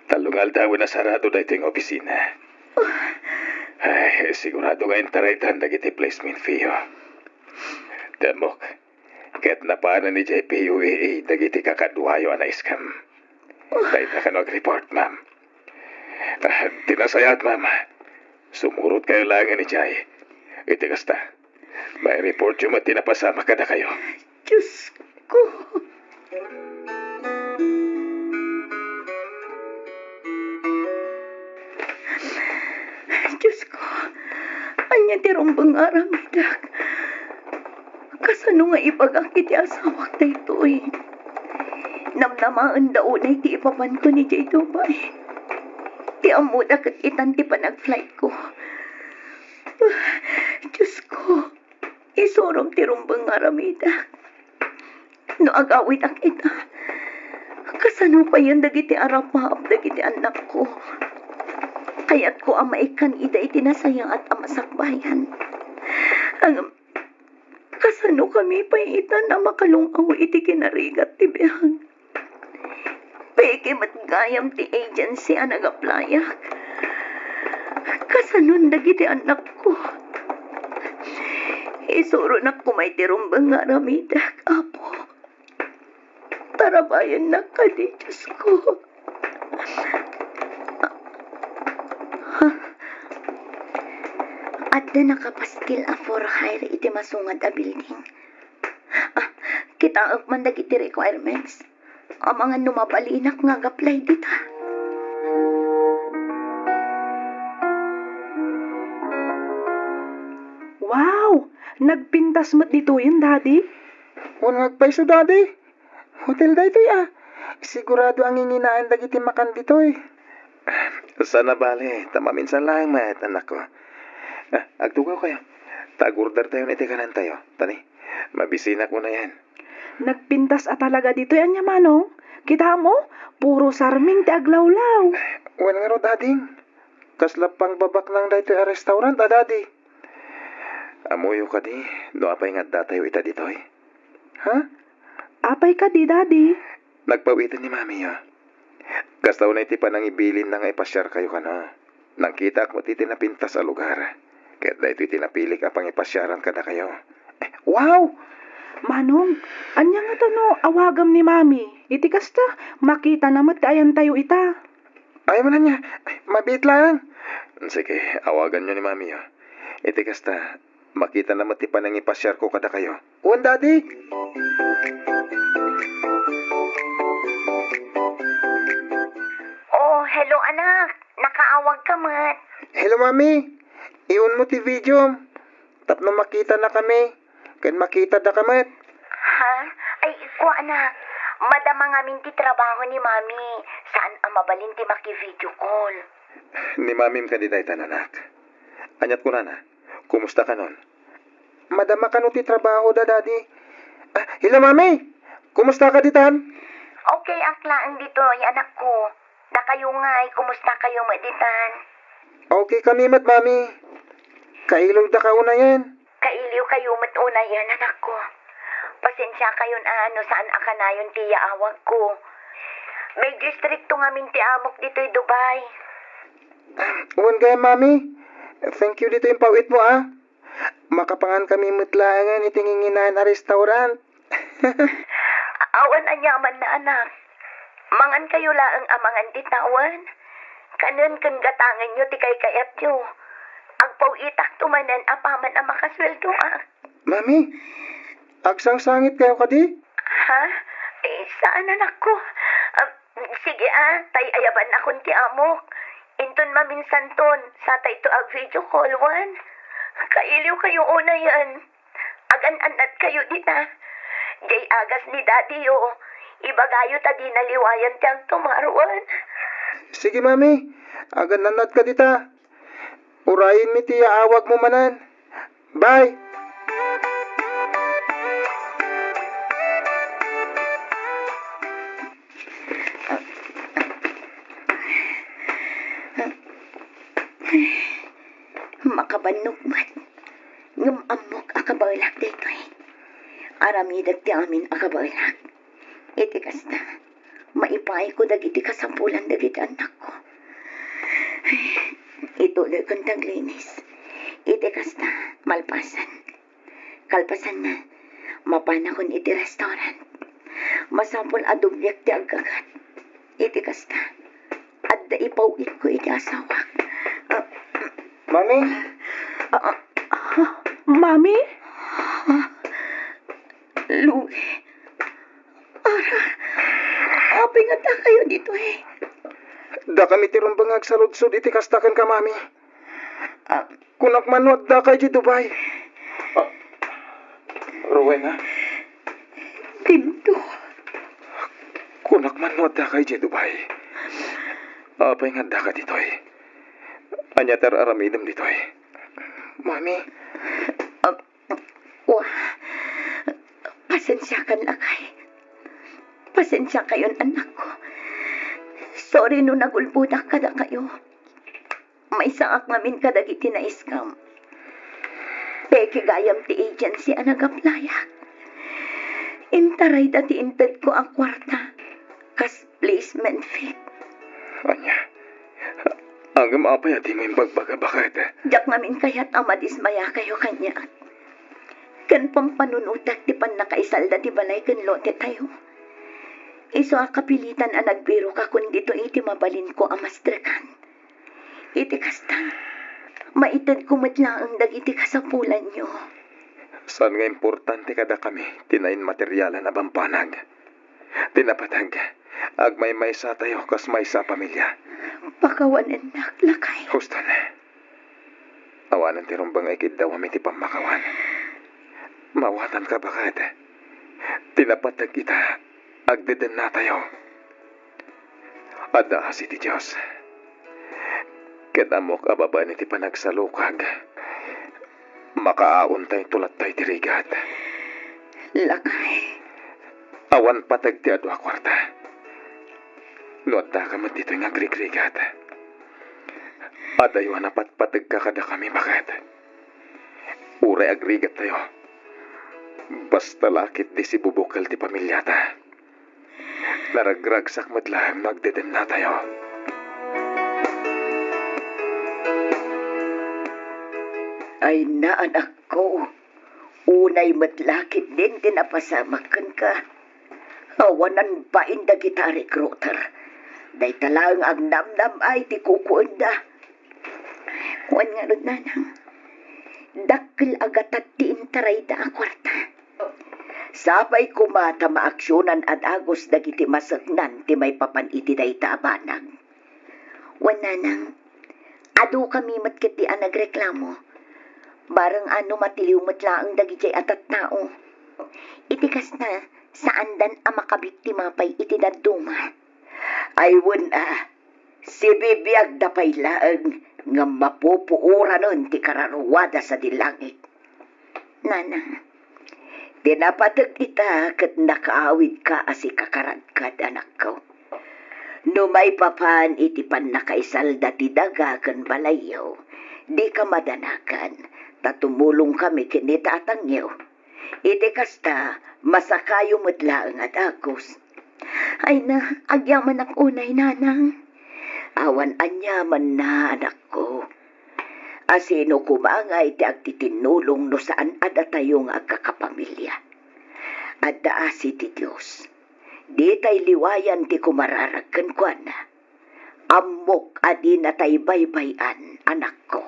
Talungal daw na sarado dahi ting opisina. Ay, sigurado nga intaraytan dagiti placement fee, Demok, ket napana ni JPUAA dagiti kakaduhayo na iskam. Dahil na ka report, ma'am. Tinasayat, ma'am. Sumurot kayo lang ni Jay. Iti kasta, may report yung matinapasama kada kayo. Diyos ko. Diyos ko. Anya ti rumbang aramidak. Kasano nga ipag-akit ti asawak na ito Namnamaan daw na iti ipapan ko ni Jay Dubai. Ti amuda kat itan ti panag-flight ko. Diyos ko. Isurom ti rumbang aramidak. No agawit ak ita. Kasano pa yun dagiti arapap dagiti anak ko. Kaya't ko ang maikan ida itinasayang at amasakbayan. Ang kasano kami pa ita na makalungaw iti kinarigat ti bihang. Peke matgayam ti agency ang nagaplayak. Kasanon dagiti anak ko. Isuro na kumay ti rumbang nga ramidak, apo. Tarabayan na ka di, Diyos ko. At na nakapastil a for hire iti masungad a building. Kita ang mandag iti requirements. Ang mga numabalinak nga gaplay dita. Wow! Nagpintas mo't dito yun, Daddy. Unag pa iso, Daddy. Hotel da ito'y Sigurado ang inginaan dagiti makan dito'y. Sana bale, tamaminsan lang mat, anak ko. Agtugaw kayo. Tagurdar tayo na itikanan tayo. Tani, mabisinak mo na yan. Nagpintas talaga dito yan niya, Manong. Kita mo, puro sarming ti aglawlaw. Wan nga ro, Daddy. Kaslapang babak lang da ito'y restaurant, Daddy. Amuyo ka di, no apay nga datayo ita ditoy. Ha? Apay ka di, Daddy. Nagpawitan ni mami, Kastaw na iti pa nang ibilin na nga ipasyar kayo ka na. Nang kita ko ti tinapinta sa lugar. Kahit da ito'y tinapili ka pang ipasyaran ka na kayo. Wow! Manong, anya nga tano, awagam ni mami. Iti kasta, makita namat kaayan tayo ita. Ayaw mo na niya. Mabit lang. Sige, awagan nyo ni mami. Iti kasta, makita na mati pa nang ipasyar ko kada kayo. Uwan, Daddy. Oh, hello anak. Nakaawag ka mat. Hello, Mami. Iyon mo ti video. Tapno makita na kami. Kan makita da kamat. Ha? Ay, iko anak. Madama nga min ti trabaho ni mami. Saan ang mabalin ti maki-video call? Ni mamim ka di daytan, anak. Anyat ko na. Kumusta ka nun? Madama ka no ti trabaho da, Daddy. Hello, Mami. Kumusta ka ditan? Okay, aklaan dito, anak ko. Da kayo nga, kumusta kayo maditan? Okay kami mat, Mami. Kailog da ka una yan. Kailiw kayo matuna yan, anak ko. Pasensya kayon saan akanayon tiya awag ko. May distrikto nga min ti amok dito'y Dubai. Uwan kaya, Mami. Thank you dito yung pawit mo, Makapangan kami mutlangan itinginginan na restaurant. Awan anyaman na anak. Mangan kayo laang amangan ditawan. Kanon kang gatangan nyo ti kay kayat nyo. Agpaw itak tumanan apaman ang makasweldo Mami, agsang sangit kayo ka di? Ha? Saan anak ko? Sige tay ayaban na kun ti amok. Inton maminsan ton, sa tay to ag video call one. Kailiw kayo una yan. Agan-anat kayo dita. Jay agas ni daddy Ibagayo ta di naliwayan tiyang tumaruan. Sige, Mami. Agan nanad ka dita. Urayin mi tiya awag mo manan. Bye. Makabanugmat. Ngam amok akabalak dito Aramidag ti amin akabalak. Iti kasta. Maipay ko dagiti kasampulan dagiti anak ko. Ituloy kong taglinis. Iti kasta. Malpasan. Kalpasan na. Mapana kon iti restaurant. Masapol adubyak ti agkagat. Iti kasta. Adda ipawit ko iti asawak. Mami? Mami? Luwi. Apay nga ta kayo dito Da kami tirumbang agsaludsod iti kastakan ka, Mami. Kunak manod da kay di Dubai. Rowena? Dito. Kunak manod da kay di Dubai. Apay nga da ka ditoy. Anyatar aramidem ditoy. Mami? Pasensya ka lakay. Pasensya kayon anak ko. Sorry no nagulbudak kada kayo. May saak ngamin kadagiti na iskam. Peke gayam ti agency ang nagaplayak. Intaray dati inted ko ang kwarta. Kas placement fee. Anya, hanggang apay at mo yung bagbaga bakit? Jak ngamin kaya't amadismaya kayo kanya. Kan pampanunutak ti pan nakaisalda ti balay kan lote tayo. Iso akapilitan ang nagbiro ka kun dito iti mabalin ko amastrakan. Iti kasta, maitad kumatla ang dagiti kasapulan nyo. Saan nga importante kada kami, tinayin materyalan na bampanag. Tinapatag, agmay-may sa tayo kas may sa pamilya. Pakawanan naklakay. Huston, awanan ti rumbang ikid daw amiti pamakawan. Mawatan ka bakit? Tinapatag kita, agdeden na tayo. Ada si ti Diyos. Ketamok ababa ni ti panagsalukag. Makaaon tayo tulat tayo tirigat. Lakay. Awan patag ti adwa kwarta. Nuadda ka man dito nga grigrigat. Adayo napat patag ka kada kami bakit? Uray agrigat tayo. Basta lakit di si bubukal ti pamilyata. Naragragsak madlang magdeden na tayo. Ay na anak ko, unay matlakit din tinapasamakan ka. Awanan pa inda kita recruiter. Day talang ang namnam ay ti kukuunda. Kuan nga ron nanang, dakil agatat ti intaray da ang kwarta. Sabay kumata maaksyonan at agos dagiti masagnan ti may papaniti day taabanag. Wan nanang, adu kami matkiti ang nagreklamo. Barang ano matiliw matlaang dagiti atat tao. Itikas na, saan dan ang makabiktima pa'y itidaduma. Ay wala, si bibiyag da pa'y laang nga mapupuura nun ti kararuwada sa dilangit. Nana, dinapatag ita kat nakaawid ka asi kakaradkad anak ko. No may papan iti pan nakaisalda ti daga kan balayaw, di ka madanakan, tatumulong kami kinitatangyaw. Iti kasta, masakayo matlaang at agos. Ay na, agyaman ak unay nanang. Awan anyaman na anak ko. Asino kumangay ti agtitinulong no saan ada tayong agkakapamilya. Adda asi ti Diyos. Di tay liwayan ti kumararagkan kwa na. Amok adi na tay baybayan anak ko.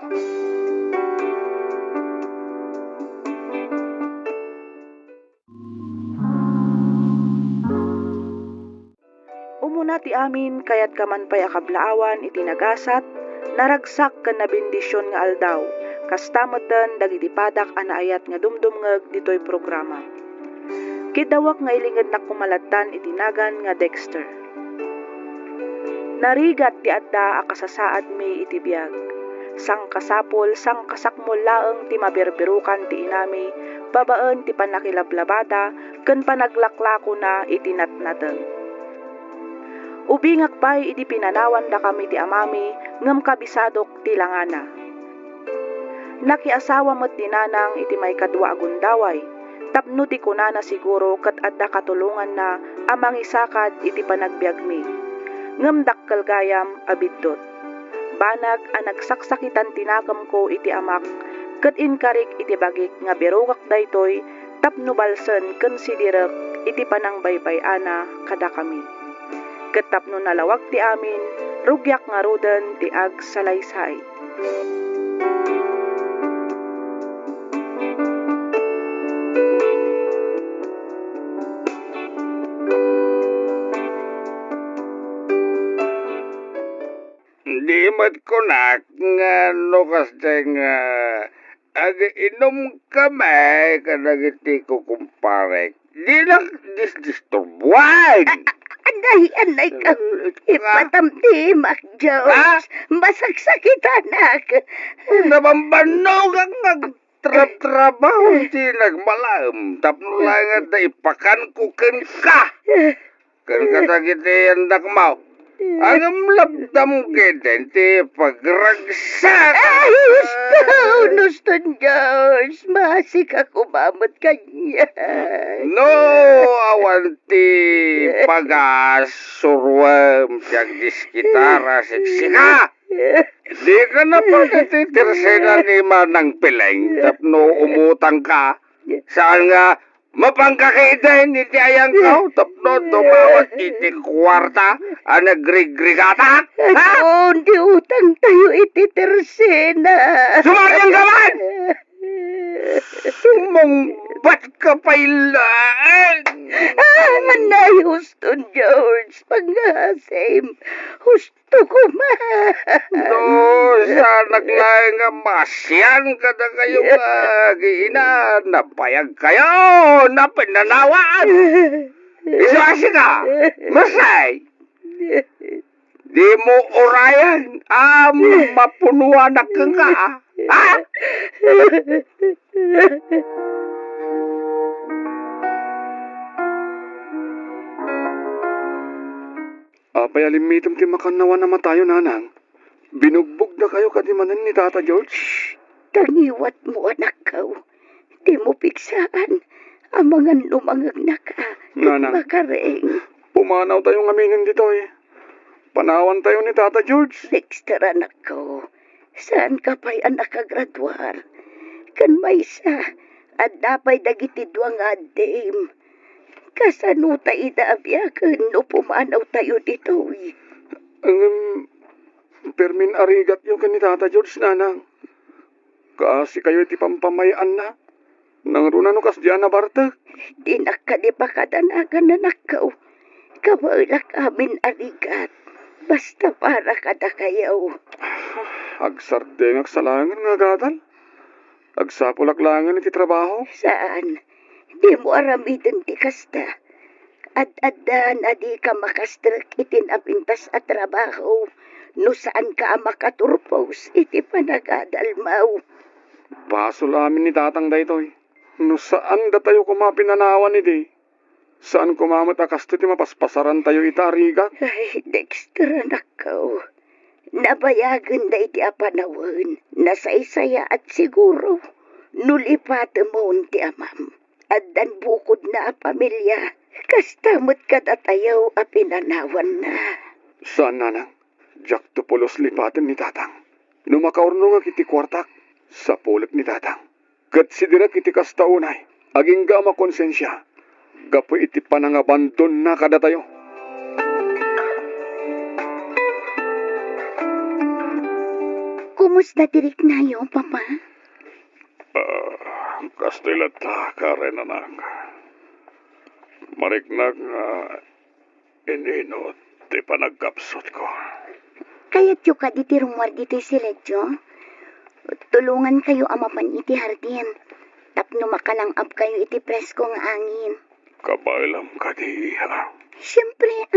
Umuna ti amin kayat kaman pay akablaawan iti nagasat, naragsak ken nabindisyon nga aldaw, kastameten dagiti padak anaayat nga dumdumngeg ditoy programa. Kidawak nga ilinged na kumaladtan iti nagan nga Dexter. Narigat ti adda akasasaad mi iti biag. Sang kasapol, sang kasakmol laeng ti mabirbirukan ti inami, babaen ti panakilablabada, ken panaglaklako na iti natnateng. Ubingak pa'y iti pinanawan da kami ti amami, ngem kabisadok ti langana. Nakiasawa mo't dinanang iti may kadwa agundaway, tapno ti kunana siguro kat adda katulungan na amang isakad iti panagbiag mi. Ngem dakkel gayam abiddot. Banag ang nagsaksakitan tinakam ko iti amak, kat inkarik iti bagik nga birugak daytoy, tapno balsen ken sidirek iti panangbaybayana kada kami. Katapno nalawag ti amin, rugyak nga ruden ti ag salaysay. Di mat ko na nga no kasi nga ag-inom kami kadagiti ko kumparek. Di lang disturbuan. Anay ka, ipatamti, Mac Jones. Masagsakitan ako. Nabambanog ang nagtrabaho di nagmalam. Tapno lang nga da ipakan ko ken ka. Ken kadagiti ang dakmaw. Ang labdam keden ti pagragsak. Ay, gusto Diyos. Masik ako mamot kanya. No, awanti pagasurwam siyag diskitara siksika. Di ka na pagkatitirsena ni Manang Pileng tapno umutang ka. Saan nga mapangkakaidahin iti ayang kao tapno dumawat iti kwarta ang nagrigregata. Ha? Hindi utang tayo iti tersena. Sumaryang gaman! Sumangbat ka pailaan! Anay, Houston George. Pag-asim. Gusto ko No, sa naglaing nga masyan ka na kayo giina. Napayag kayo na pinanawan. Iswasi ka, masay. Di mo orayan, mapunuan na ka ka. Ha? Payalimitom ti makanawa na matayo, nanang. Binugbog na kayo kadimanan ni Tata George. Tangiwat mo, anak ko. Di mo piksaan ang mga lumangag na ka. Nanang. Makaring. Pumanaw tayong aminin dito eh. Panawan tayo ni Tata George. Dexter, anak ko. Saan ka pa'y anak kagradwar? Kan maysa, at napay dagiti duwa nga dame. Kasanuta idaabiakan no pumanaw tayo dito. Permin arigat yung kanitata George nanang. Kasi kayo iti pampamayaan na. Nang runa no kas diyan na barta. Di nakadi pa kadanagan na nakaw. Kawalak amin arigat. Basta para kada kayaw. Agsardeng agsalangan nga gadal. Agsapulaklangan iti trabaho. Saan? Di mo aramidin ti kasta. Ad-adan adi ka makastrak itin apintas at trabaho. No saan ka makaturpos iti panagadalmaw. Basol amin ni tatang daytoy. No saan da tayo kumapinanawan iti? Saan kumamat akasto ti mapaspasaran tayo itarigat? Ay, Dexter, nakaw. Nabayagan da iti apanawan. Nasaysaya at siguro. Nulipat mo ti amam. Addan bukod na pamilya. Kastamot kadatayaw a pinanawan na. Saan nanang? Jack tupulos lipatin ni tatang. Numakaurno nga kiti kwartak. Sa pulik ni tatang. Kat sidirak iti kastaunay. Aging ga makonsensya. Gapo iti panangabandon na kada tayo. Kumusta tirik na yo, Papa? Kastilat karen anak. Mariknag ininot ti panagkapsot ko. Kayat yo ka diti rumwar dito si Ledyo. Tulungan kayo amapan iti hardin. Tapno makalangap kayo iti presko nga angin. Kabailam ka di ha. Siyempre,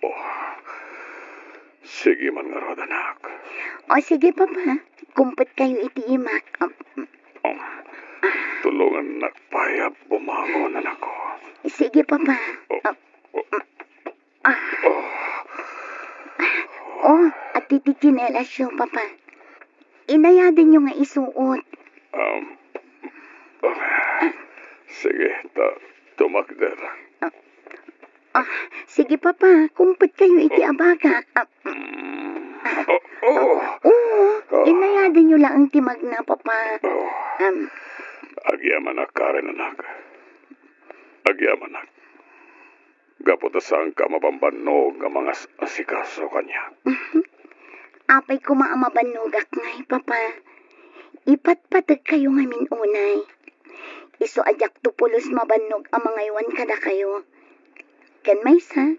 Oh, sige man nga rod anak. O sige, Papa. Kumpit kayo iti imak. Tulungan nagpayap bumangon anak ko. Sige, Papa. At iti chinelas yo, Papa. Inayadan nyo nga isuot. Sige, tumakder. Sige, Papa. Kumpit kayo iti abagak. Inayadan nyo lang ang timag na, Papa. Agyaman na karen anak. Agyaman na. Gaputa saan ka mabambanog ang mga asikaso kanya. Apay ko maamabanugak ngay, Papa. Ipatpatag kayo nga minunay. Iso ajak tupulos mabanog ang mga iwan kada kayo. Kan maysa,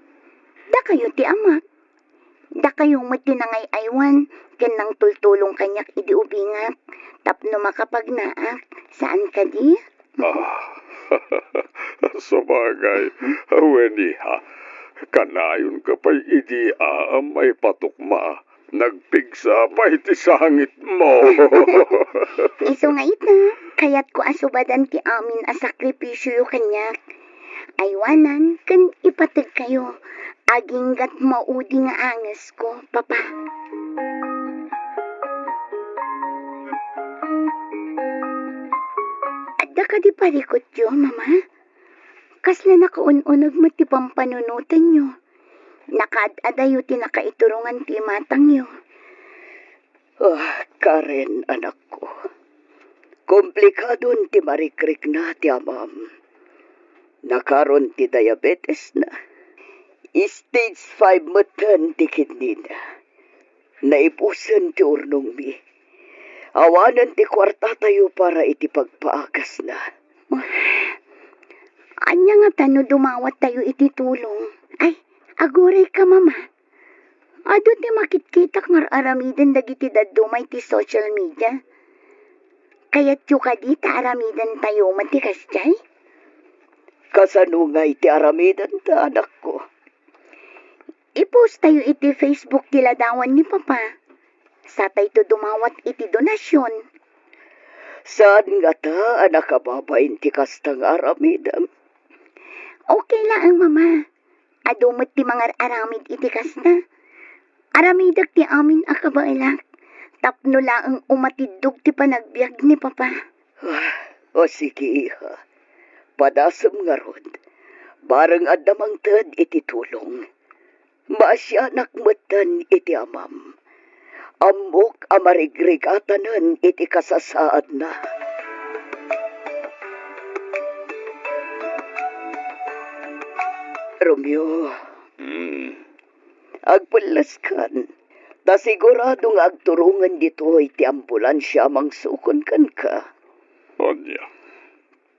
da kayo ti amak. Da kayong matinangay aywan, kan nang tultulong kanyak idi ubingak. Tapno makapagnaak, saan ka di? Sabagay, Wendy ha. Kanayon ka pa'y idi may patukma. Nagpigsa pa iti sangit mo. Iso nga ita, kayat ko asubadan ti amin a sakripisyo yu kanyak. Aywanan, kan ipatag kayo. Aging gat maudi nga angas ko, Papa. Adda ka di parikot yo, Mama? Kasla nakaununag mo ti pampanunutan nyo. Nakaad-adayo ti nakaiturungan ti matang nyo. Karen, anak ko. Komplikadon ti marikrik na ti amam. Nakaron ti diabetes na. Stage 5 matan ti kidney na. Naipusan ti urnong mi. Awanan ti kwarta tayo para iti pagpaagas na. Anya nga tano dumawat tayo iti tulong. Ay, aguray ka, Mama. Ado ti makitkitak nga aramidan dagiti dadumay ti social media. Kaya't yu ka di ta aramidan tayo matikas jay? Kasano nga iti aramidan ta, anak ko? I-post tayo iti Facebook ti ladawan ni Papa. Sa tayo dumawat iti donasyon. Saan nga ta, anak kababain ti kastang aramidam? Okay lang, Mama. Adumot ti mga aramid iti kasta. Aramidag ti amin akabailak. Tapno lang ang umatidog ti panagbiag ni Papa. O sige, iha. Padasam nga rod. Barang adamang tad iti tulong. Maasyanak matan iti amam. Amok amarigregatanan iti kasasaad na. Romeo, Hmm. agpulaskan. Ta sigurado nga agturungan dito iti ambulansya mangsukon kan ka. Anya.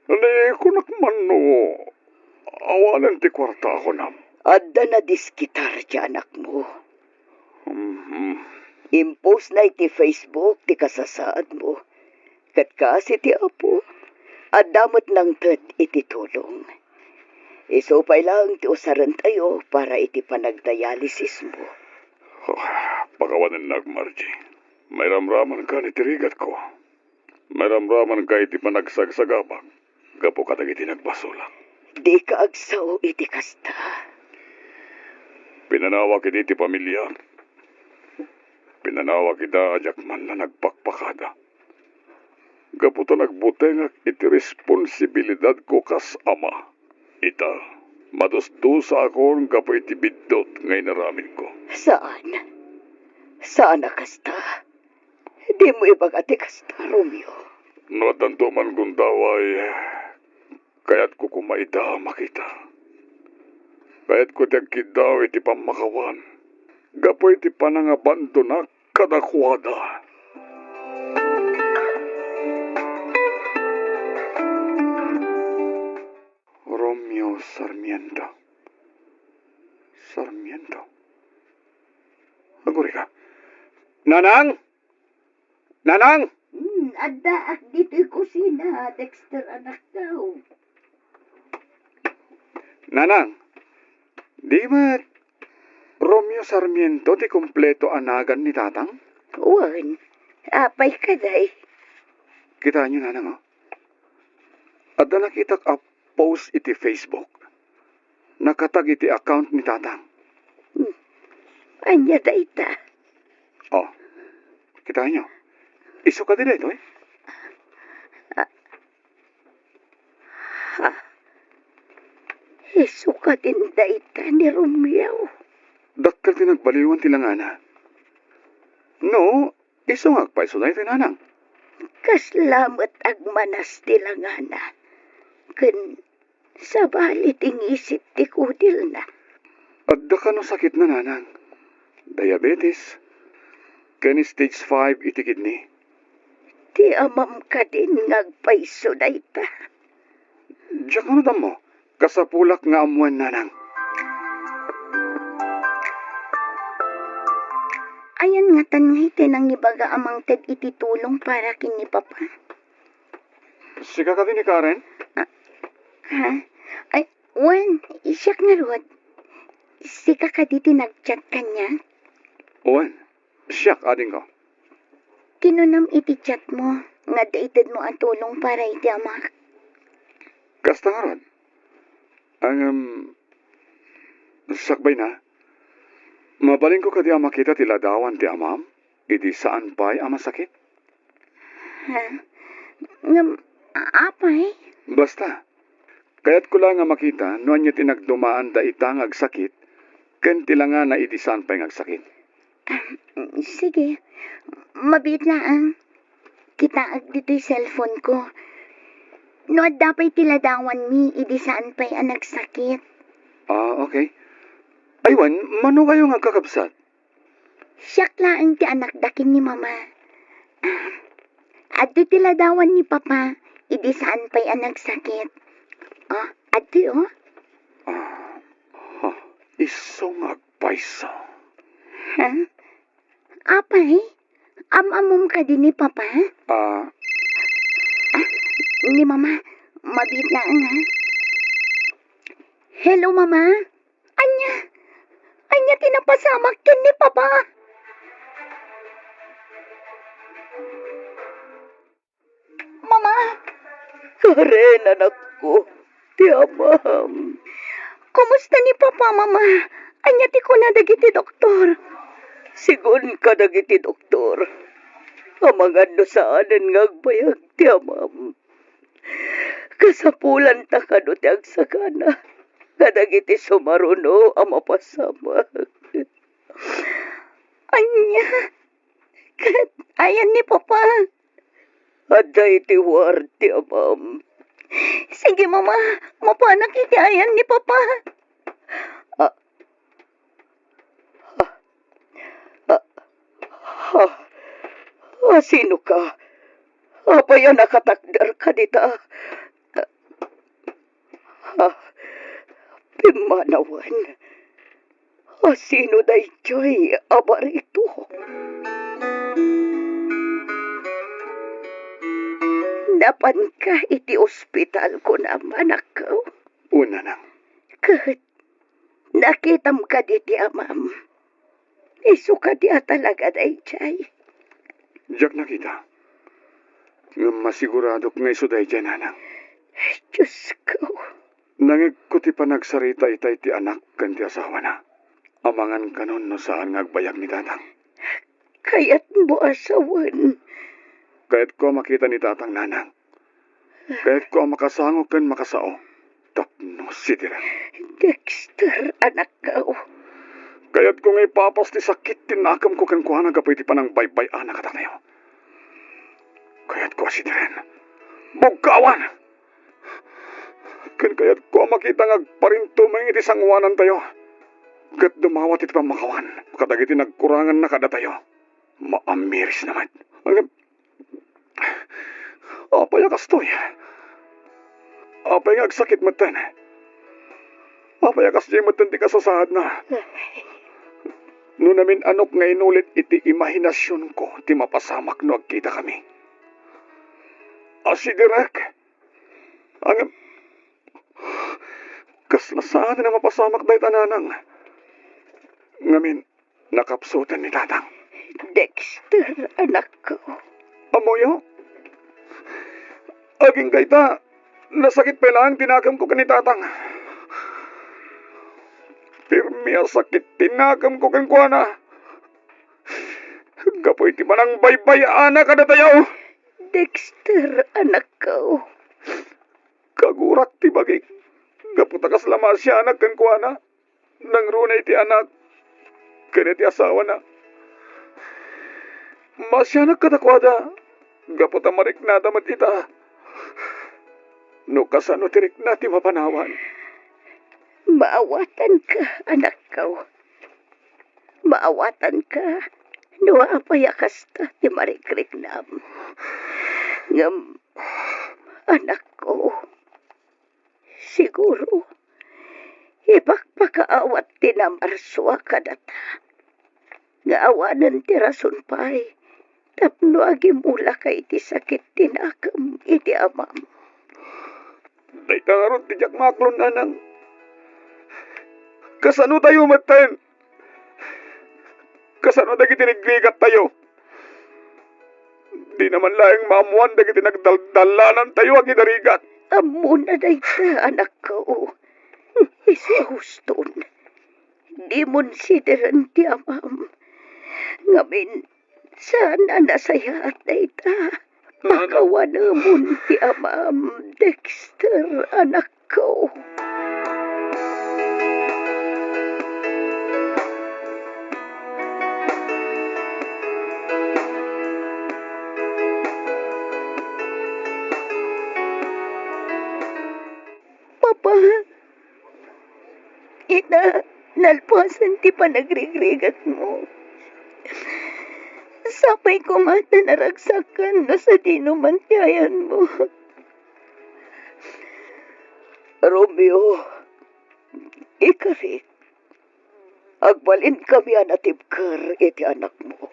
Hindi ko nakman no. Awalan ti kwarta ako na. Adda na diskitar ti anak mo. Impose na iti Facebook ti kasasaad mo. Kat kasi ti apo. Adamot ng tet iti tulong. Isupay lang ti usaran tayo para iti panagdialysis mo. Pagawanan nag, Margie. May ramraman ka ni tirigat ko. May ramraman ka iti panagsagsagabag. Gapo ka iti nagbasulak. Di ka agsaw iti kasta. Pinanawa kita iti pamilya. Pinanawa kita ajak man na nagpakpakada. Gapo ta nagbutengak iti responsibilidad ko kas ama. Ita, matusdusa ako gapo iti bidot ngay naramin ko. Saan? Saan na kasta? Di mo ibagati kasta, Romeo. Natanto man gundaway, kaya't ko kumaita makita. Kaya't ko tagkidaw iti pamakawan. Gapo iti panangabanto na kadakwada. Romeo Sarmiento. Sarmiento. Aguri ka. Nanang! Nanang! Adda, dito'y kusina, Dexter anak daw. Nanang! Di ba Romeo Sarmiento ti kompleto anagan ni tatang? Wan, apay ka day. Kita nyo, nanang, oh. At na nakita ka post iti Facebook. Nakatag iti account ni tatang. Anya day ta. Oh, kita nyo. Iso ka din ito, eh. Isu ka din day ta ni Romeo. Dakkel ti nagbaliwan ti langana. No, iso nga agpaiso na ito, nanang. Kaslamat agmanas ti langana. Ken sabalit ingisip ti kudil na. Adda ka no sakit na, nanang. Diabetes. Ken stage 5 iti kidney. Ti amam ka din ngagpaiso day ta. Diyak ano dam mo? Kasapulak nga amuan, nanang. Ayan nga tanngay tinang ibaga amang ted iti tulong para kini papa. Sika ka din ni Karen? Ha? Ay, wan, isyak nga rod. Sika ka di tinagchat kanya. Owen, siyak ading ko. Kinunam iti chat mo, nga dated mo ang tulong para iti amak. Kasta nga ron. Ang, sakbay na. Mabaling ko kadi makita tila dawan ti amam, iti saan pa'y amasakit. Ha? Ngam, apay? Basta, kaya't ko lang nga makita, noan niya tinagdumaan da itang agsakit, ken tila nga na iti saan pa'y agsakit. Sige, mabit na ang kitaag dito'y cellphone ko. No, dapat tiladawan mi, idi saan pa'y nagsakit. Ah, okay. Aywan, mano kayo nga kakabsat? Siyak lang ti anak dakin ni mama. Adto tiladawan ni papa, idi saan pa'y nagsakit. Oh, adto oh. Iso nga agpaysa. Ha? Apay? Amamom ka din ni papa? Ni mama, mabit lang ha. Hello mama? Anya tinapasamak kin ni papa. Mama, Karen, anak ko. Ti amam. kumusta ni papa mama? Anya ti ko na dagiti doktor. Sigun ka dagiti doktor. Amangad no saanan nga agbayag ti amam. Kasapulan ta kano ti agsakana. Kadagiti sumaruno ang mapasama. Anya, kat ayan ni papa. Adda iti war ti amam. Sige mama, mapanak iti ayan ni papa. Ha? Sino ka? Apa yan nakatakdar ka dita? Ha? Pimanawan. Sino day Joy abarito? Napan ka iti ospital ko naman ako. Una nang. Kat nakitam ka diti amam. Isu ka di talaga day Joy. Diyak nakita. Nga masigurado nga iso day dyan, nanang. Diyos ko. Nangig ko ti panagsarita itay ti anak kan ti asawa na. Amangan kanon no saan ngagbayag ni tatang. Kaya't mo asawan. Kaya't ko makita ni tatang nanang. Kaya't ko makasangok kan makasao. Tapno sidira. Dexter, anak ko. Kaya't kung ipapas ti sakit tinakam ko kan kuha nagapoy ti panang baybay anak katatayo. Kaya't ko asidiren. Bugkawan! Kan kaya't ko makita ngagparinto may iti sangwanan tayo. Kat dumawat iti pamakawan. Kadagiti nagkurangan na kada tayo. Maamiris naman. Apay akastoy. Apay ngagsakit matan. Apay akas di matan ti kasasahad na. No namin anok nga inulit iti imahinasyon ko ti mapasamak no agkita kami. Asidirek. Ang kaslasaan na mapasamak dahi tananang. Ngamin, nakapsutan ni tatang. Dexter, anak ko. Amoyo? Aging kayta, nasakit pa lang tinakam ko kani tatang. Pirmi sakit tinakam ko kan kuana. Gapoy ti manang baybay anak kada tayo. Dexter, anak ko. Kagurak ti bagik. Gaputakas lama siya anak kan kuana. Nang runay ti anak. Kaya ti asawa na. Masyanak katakwada. Gaputa marik na damat ita. No kasano tirik na ti mapanawan. Maawatan ka, anak ko. Maawatan ka. No apayakas ta ti marikrik nam. Ngam, anak ko. Siguro, ipagpakaawat ti namarswa kadata. Nga awanan ti rason pa'y. Tapno agimula kay ti sakit tinakam iti amam. Day tangarot ti jak maklon anang. Kasano tayo matan? Kasano dagiti nagrigat tayo? Di naman laing mamuan dagiti nagdaldalanan tayo ang inarigat. Amo na day ka, anak ko. Isa huston. Di mon sideran ti amam. Ngamin, sana nasaya at day ta. Pakawanamon ti amam, Dexter, anak ko. Papa, nalpasan ti panagregregat mo. Sapay ko mata naragsakan na sa dinumantiayan mo. Romeo, ikarit, agbalin kami anatibkar iti anak mo.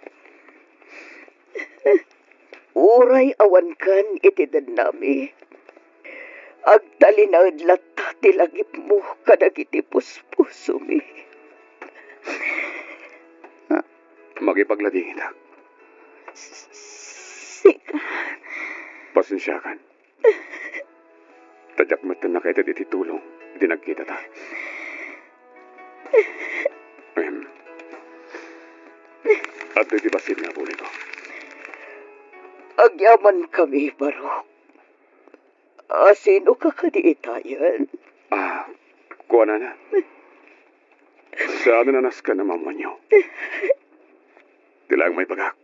Uray awan kan iti danami. Agtalinaad lata ti lagip mo kadagiti puspusumi. Magipaglading ita. Sika. Pasensyakan. Tadyak matan na kayo iti tulong. Di nagkita ta. At iti basit nga po nito. Agyaman kami, Barok. Sino ka kadiitayan? Kuha na. Sa nanas ka na mamanyo. Tilang may bagak.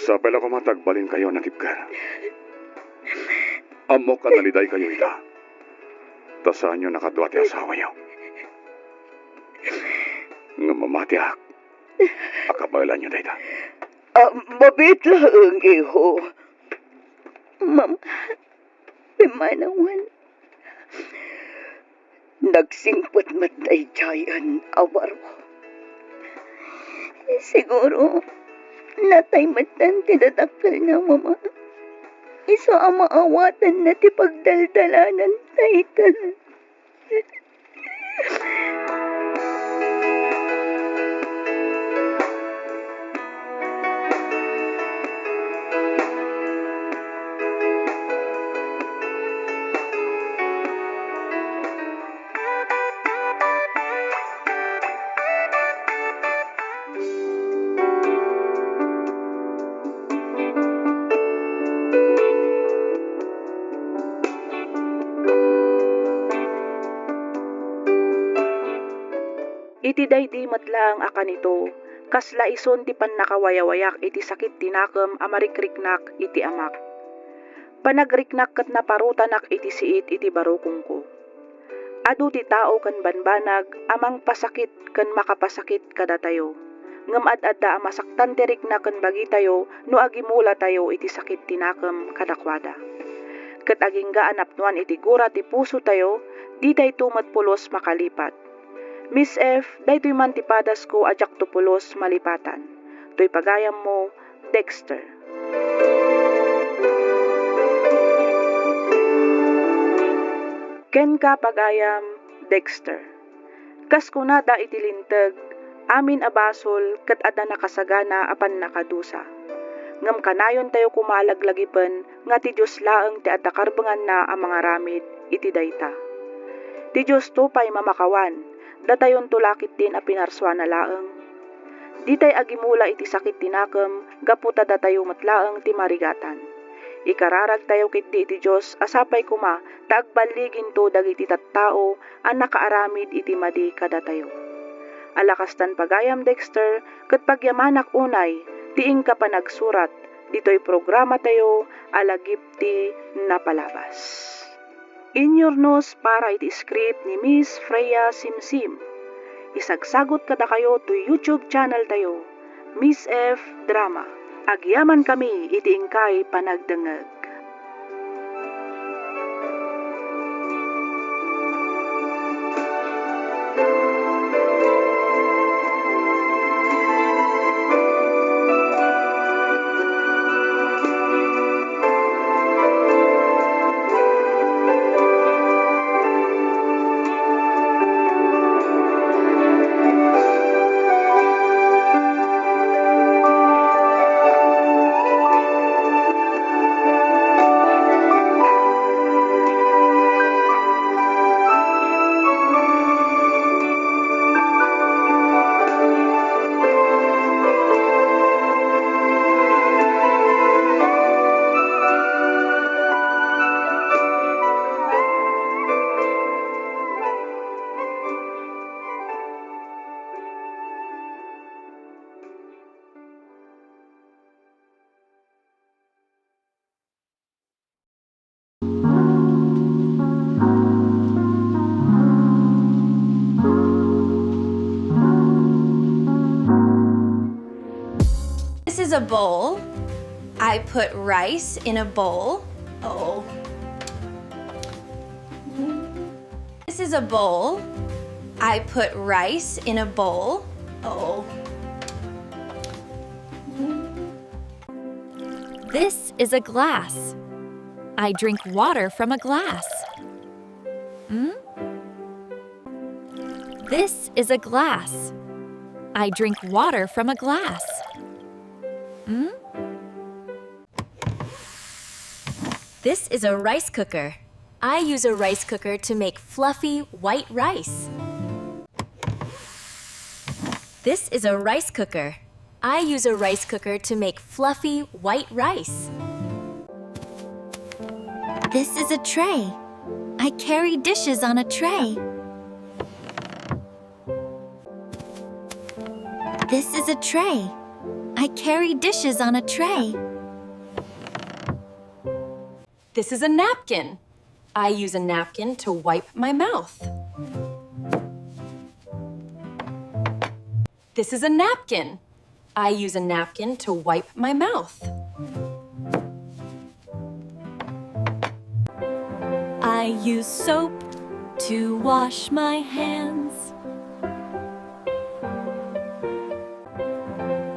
Sa pala ko matagbalin kayo na tipkar. Amok at naliday kayo ita. Tasaan nyo nakadwa ti asawa nyo. Nga mamatiak. Akabalan niyo, dayta. Mabit lang, iho. Ma'am, pimanawan. Nagsingpot matay jayan, awaro. Siguro, natay matan tinadakal na, mama. Iso ang maawatan na ti pagdaldalanan, taytan. Iti daydi matlang akan ito, kasla ison ti pannakawayawayak iti sakit tinakam amarikriknak iti amak. Panagriknak kat naparutanak iti siit iti barukong ko. Adu ti tao kan banbanag amang pasakit kan makapasakit kada tayo. Ngem ad-adda amasaktan tirik na kan bagi tayo no agimula tayo iti sakit tinakam kadakwada. Ket agingga anapnuan iti gura ti puso tayo, di tayo tumatpulos makalipat. Miss F, daytoy man ti padas ko ajak tupulos malipatan. Toy pagayam mo, Dexter. Ken ka pagayam, Dexter. Kas kunada itilintag, amin abasol ket adda nakasagana apan nakadusa. Ngem kanayon tayo kumalaglagipen nga ti Dios laeng ti adda karbengan na ang mga ramid iti dayta. Ti Dios to pay mamakawan, datayon tulakit din a pinarswa na laeng. Di tay agimula iti sakit tinakam, gaputa datayo matlaeng ti marigatan. Ikararag tayo kit di iti Diyos, asapay kuma, taagbaligin to dagiti tattao, ang nakaaramid iti madi kada tayo. Alakastan pagayam Dexter, ket pagyamanak unay, tiing ka pa nagsurat, dito'y programa tayo, alagipti napalabas. Inyornos para iti script ni Miss Freya Simsim. Isagsagot kada kayo to YouTube channel tayo, Miss F Drama. Agyaman kami iti ingkay panagdengeg. This is a bowl. I put rice in a bowl. Oh. This is a bowl. I put rice in a bowl. Oh. This is a glass. I drink water from a glass. This is a glass. I drink water from a glass. This is a rice cooker. I use a rice cooker to make fluffy white rice. This is a rice cooker. I use a rice cooker to make fluffy white rice. This is a tray. I carry dishes on a tray. This is a tray. I carry dishes on a tray. This is a napkin. I use a napkin to wipe my mouth. This is a napkin. I use a napkin to wipe my mouth. I use soap to wash my hands.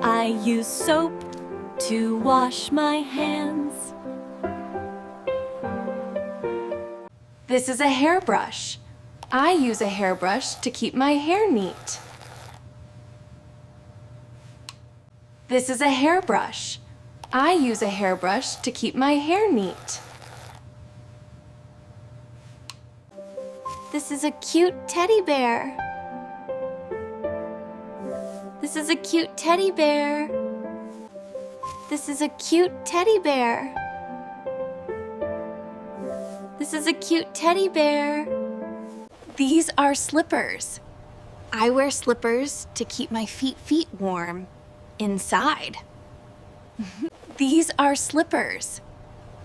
I use soap to wash my hands. This is a hairbrush. I use a hairbrush to keep my hair neat. This is a hairbrush. I use a hairbrush to keep my hair neat. This is a cute teddy bear. This is a cute teddy bear. This is a cute teddy bear. This is a cute teddy bear. These are slippers. I wear slippers to keep my feet warm inside. These are slippers.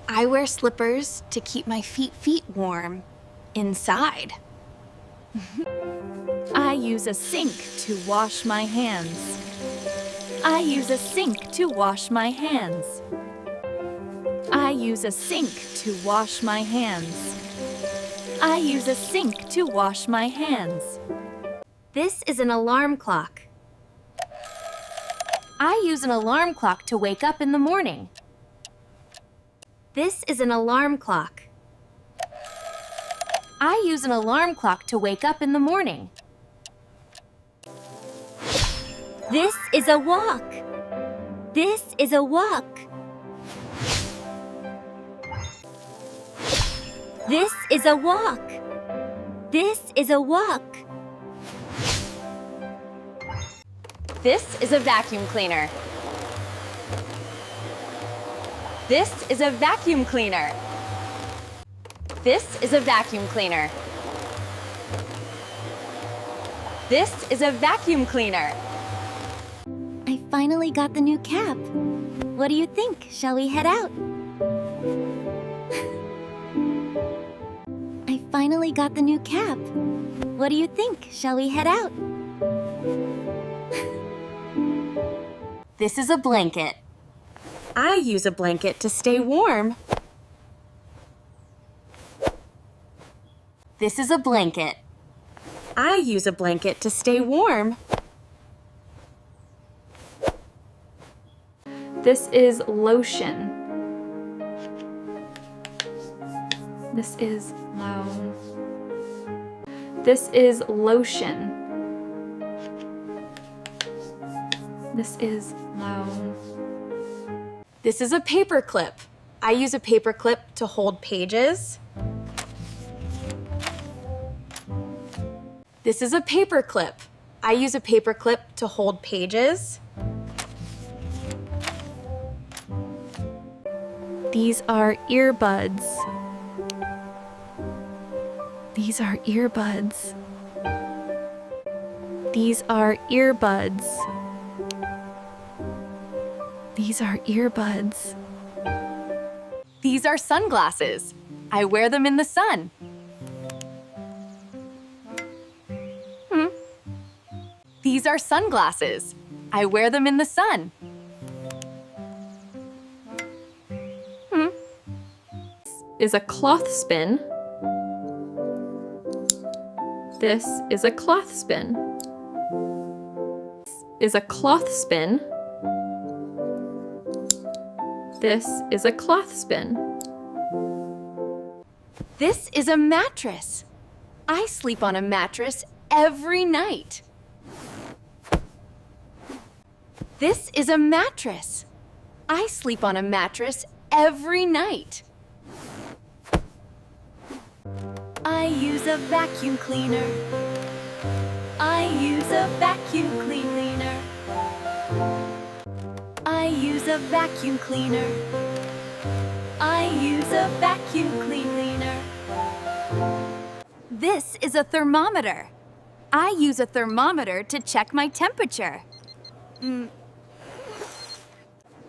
I wear slippers to keep my feet warm inside. I use a sink to wash my hands. I use a sink to wash my hands. I use a sink to wash my hands. I use a sink to wash my hands. This is an alarm clock. I use an alarm clock to wake up in the morning. This is an alarm clock. I use an alarm clock to wake up in the morning. This is a walk. This is a walk. This is a walk. This is a walk. This is a vacuum cleaner. This is a vacuum cleaner. This is a vacuum cleaner. This is a vacuum cleaner. I finally got the new cap. What do you think? Shall we head out? I finally got the new cap. What do you think? Shall we head out? This is a blanket. I use a blanket to stay warm. This is a blanket. I use a blanket to stay warm. This is lotion. This is loan. This is lotion. This is loan. This is a paper clip. I use a paper clip to hold pages. This is a paper clip. I use a paper clip to hold pages. These are earbuds. These are earbuds. These are earbuds. These are earbuds. These are sunglasses. I wear them in the sun. These are sunglasses. I wear them in the sun. Is a clothespin. This is a clothespin. This is a clothespin. This is a clothespin. This is a mattress. I sleep on a mattress every night. This is a mattress. I sleep on a mattress every night. I use a vacuum cleaner. I use a vacuum cleaner. I use a vacuum cleaner. I use a vacuum cleaner. This is a thermometer. I use a thermometer to check my temperature.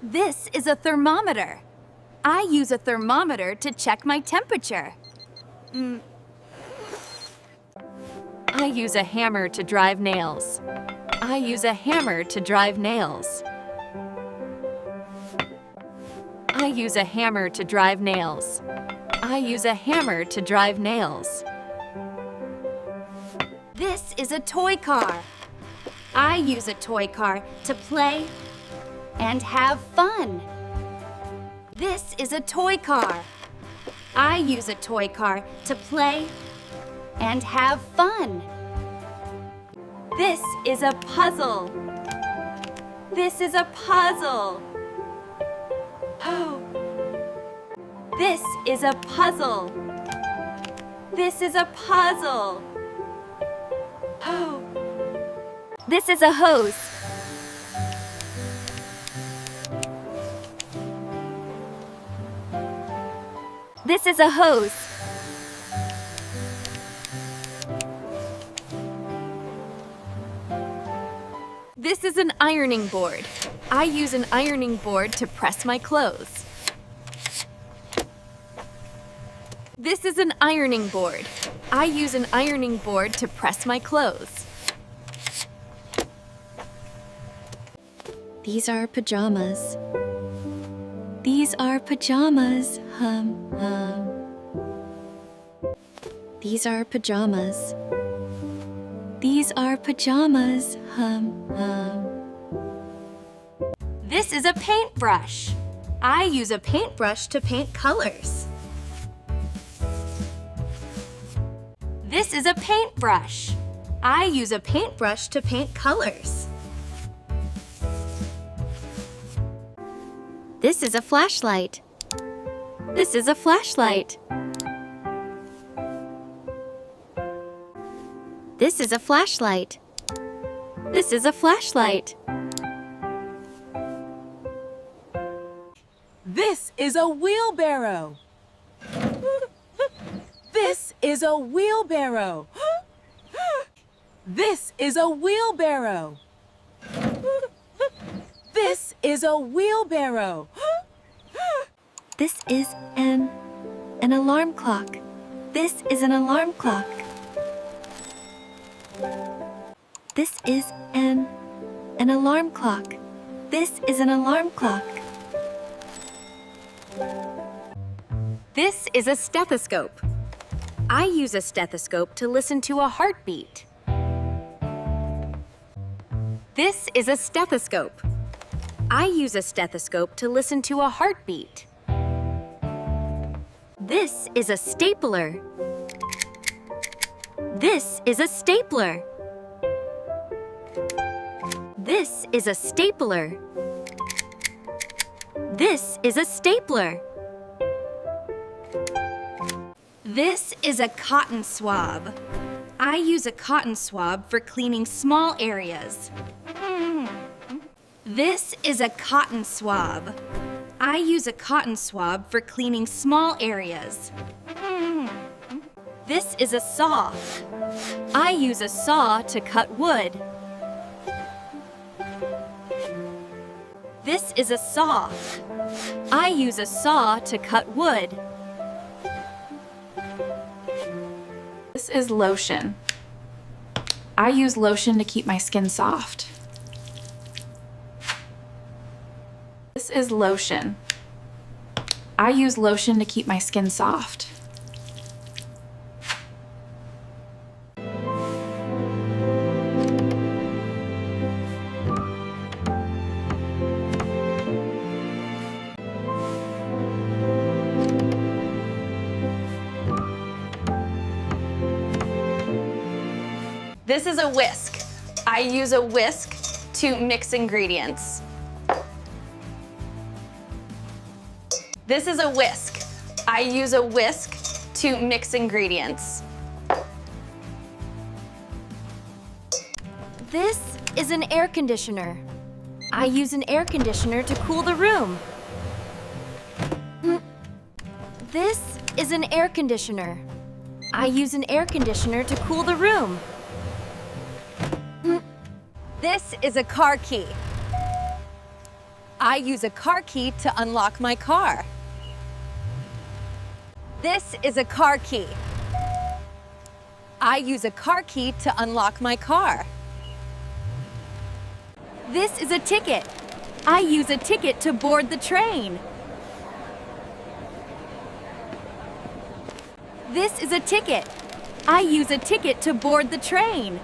This is a thermometer. I use a thermometer to check my temperature. I use a hammer to drive nails. I use a hammer to drive nails. I use a hammer to drive nails. I use a hammer to drive nails. This is a toy car. I use a toy car to play and have fun. This is a toy car. I use a toy car to play and have fun. This is a puzzle. This is a puzzle. Oh. This is a puzzle. This is a puzzle. Oh. This is a hose. This is a hose. This is an ironing board. I use an ironing board to press my clothes. This is an ironing board. I use an ironing board to press my clothes. These are pajamas. These are pajamas. Hum, hum. These are pajamas. These are pajamas. Hum, hum. This is a paintbrush. I use a paintbrush to paint colors. This is a paintbrush. I use a paintbrush to paint colors. This is a flashlight. This is a flashlight. This is a flashlight. This is a flashlight. This is a wheelbarrow. This is a wheelbarrow. This is a wheelbarrow. This is a wheelbarrow. This is an alarm clock. This is an alarm clock. This is an alarm clock. This is an alarm clock. This is a stethoscope. I use a stethoscope to listen to a heartbeat. This is a stethoscope. I use a stethoscope to listen to a heartbeat. This is a stapler. This is a stapler. This is a stapler. This is a stapler. This is a cotton swab. I use a cotton swab for cleaning small areas. This is a cotton swab. I use a cotton swab for cleaning small areas. This is a saw. I use a saw to cut wood. This is a saw. I use a saw to cut wood. This is lotion. I use lotion to keep my skin soft. This is lotion. I use lotion to keep my skin soft. This is a whisk. I use a whisk to mix ingredients. This is a whisk. I use a whisk to mix ingredients. This is an air conditioner. I use an air conditioner to cool the room. This is an air conditioner. I use an air conditioner to cool the room. This is a car key. I use a car key to unlock my car. This is a car key. I use a car key to unlock my car. This is a ticket. I use a ticket to board the train. This is a ticket. I use a ticket to board the train.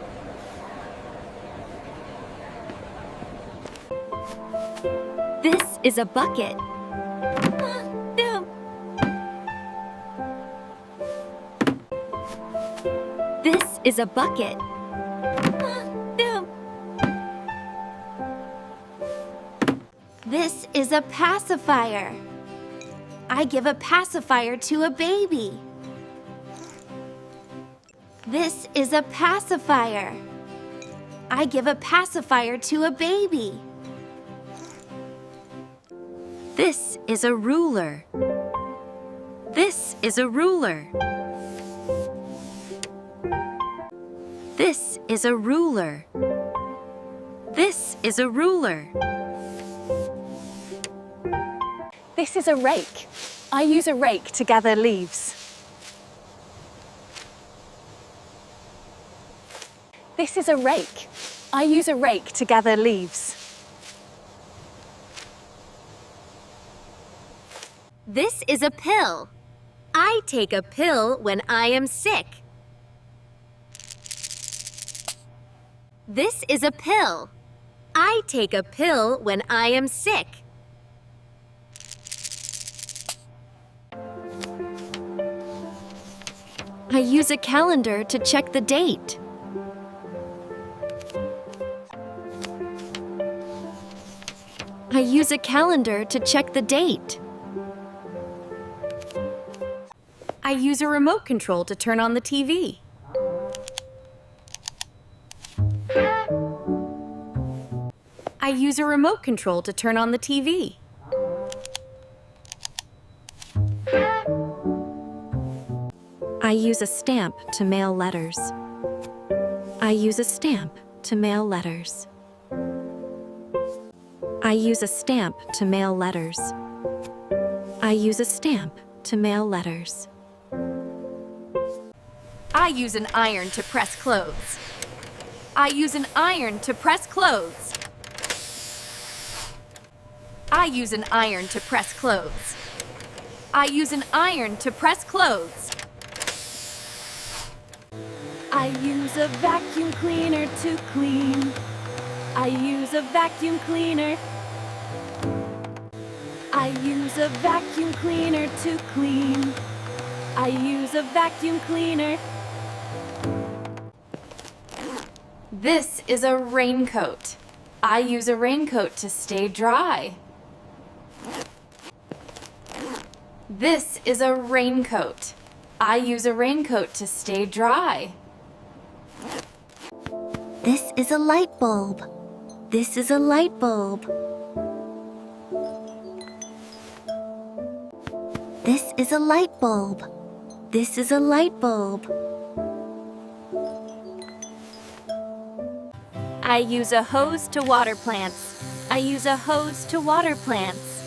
This is a bucket. This is a bucket. This is a pacifier. I give a pacifier to a baby. This is a pacifier. I give a pacifier to a baby. This is a ruler. This is a ruler. This is a ruler. This is a ruler. This is a rake. I use a rake to gather leaves. This is a rake. I use a rake to gather leaves. This is a pill. I take a pill when I am sick. This is a pill. I take a pill when I am sick. I use a calendar to check the date. I use a calendar to check the date. I use a remote control to turn on the TV. I use a remote control to turn on the TV. I use a stamp to mail letters. I use a stamp to mail letters. I use a stamp to mail letters. I use a stamp to mail letters. I use an iron to press clothes. I use an iron to press clothes. I use an iron to press clothes. I use an iron to press clothes. I use a vacuum cleaner to clean. I use a vacuum cleaner. I use a vacuum cleaner to clean. I use a vacuum cleaner. This is a raincoat. I use a raincoat to stay dry. This is a raincoat. I use a raincoat to stay dry. This is a light bulb. This is a light bulb. This is a light bulb. This is a light bulb. I use a hose to water plants. I use a hose to water plants.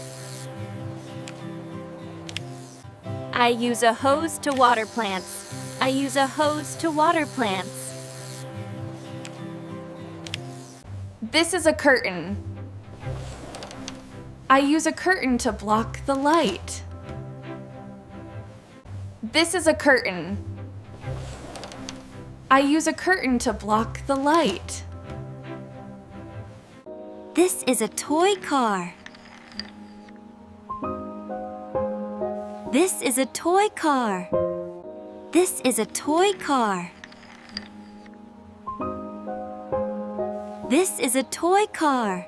I use a hose to water plants. I use a hose to water plants. This is a curtain. I use a curtain to block the light. This is a curtain. I use a curtain to block the light. This is a toy car. This is a toy car. This is a toy car. This is a toy car.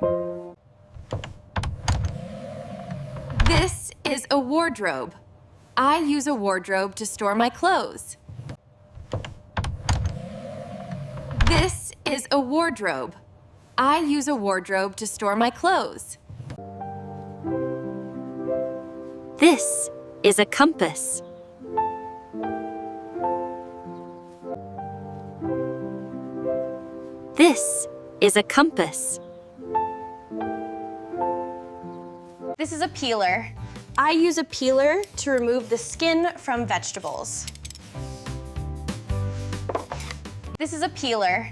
This is a wardrobe. I use a wardrobe to store my clothes. This is a wardrobe. I use a wardrobe to store my clothes. This is a compass. This is a compass. This is a peeler. I use a peeler to remove the skin from vegetables. This is a peeler.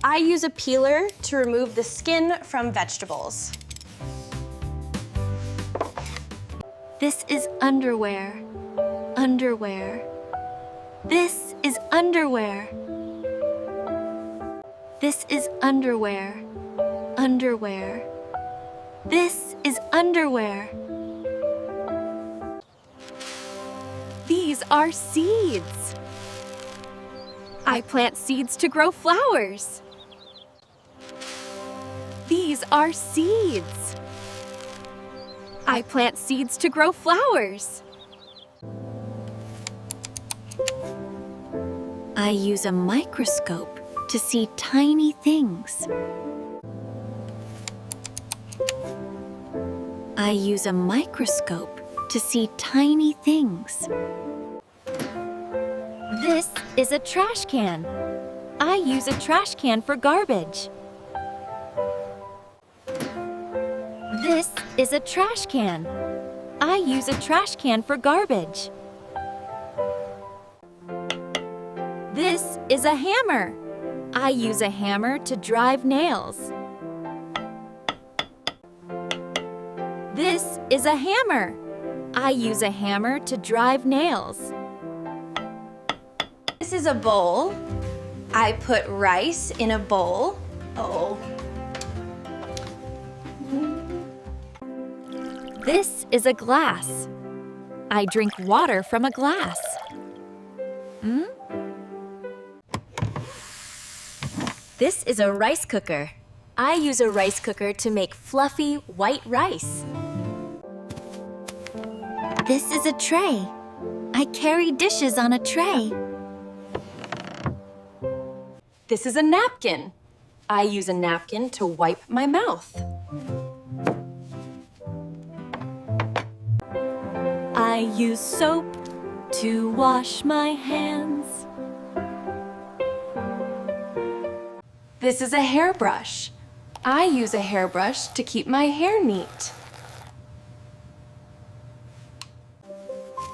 I use a peeler to remove the skin from vegetables. This is underwear. Underwear. This is underwear. This is underwear. Underwear. This is underwear. These are seeds. I plant seeds to grow flowers. These are seeds. I plant seeds to grow flowers. I use a microscope to see tiny things. I use a microscope to see tiny things. This is a trash can. I use a trash can for garbage. This is a trash can. I use a trash can for garbage. This is a hammer. I use a hammer to drive nails. This is a hammer. I use a hammer to drive nails. This is a bowl. I put rice in a bowl. Oh. This is a glass. I drink water from a glass. This is a rice cooker. I use a rice cooker to make fluffy white rice. This is a tray. I carry dishes on a tray. This is a napkin. I use a napkin to wipe my mouth. I use soap to wash my hands. This is a hairbrush. I use a hairbrush to keep my hair neat.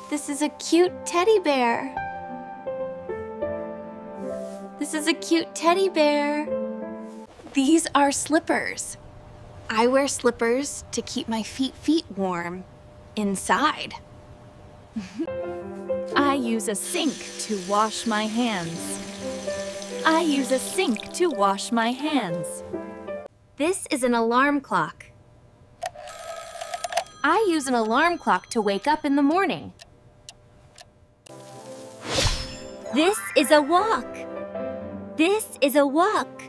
This is a cute teddy bear. This is a cute teddy bear. These are slippers. I wear slippers to keep my feet warm inside. I use a sink to wash my hands. I use a sink to wash my hands. This is an alarm clock. I use an alarm clock to wake up in the morning. This is a walk. This is a walk.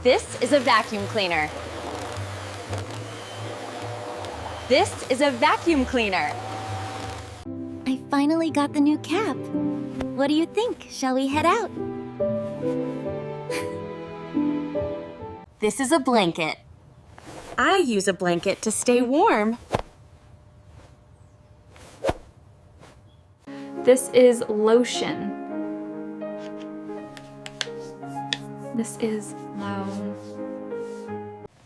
This is a vacuum cleaner. This is a vacuum cleaner. I finally got the new cap. What do you think? Shall we head out? This is a blanket. I use a blanket to stay warm. This is lotion. This is loud.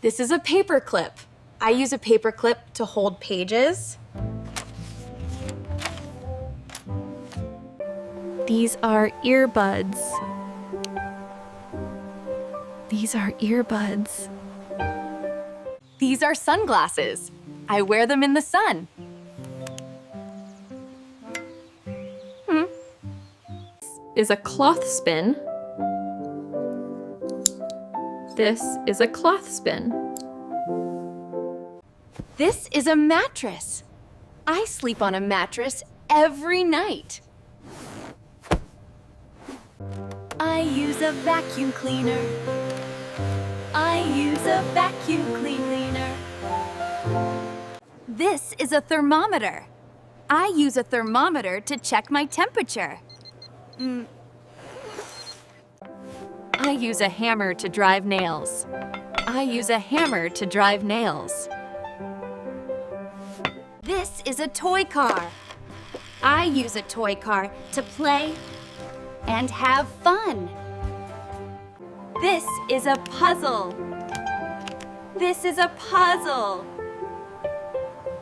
This is a paper clip. I use a paper clip to hold pages. These are earbuds. These are earbuds. These are sunglasses. I wear them in the sun. Is a clothespin. This is a clothespin. This is a mattress. I sleep on a mattress every night. I use a vacuum cleaner. I use a vacuum cleaner. This is a thermometer. I use a thermometer to check my temperature. I use a hammer to drive nails. I use a hammer to drive nails. This is a toy car. I use a toy car to play and have fun. This is a puzzle. This is a puzzle.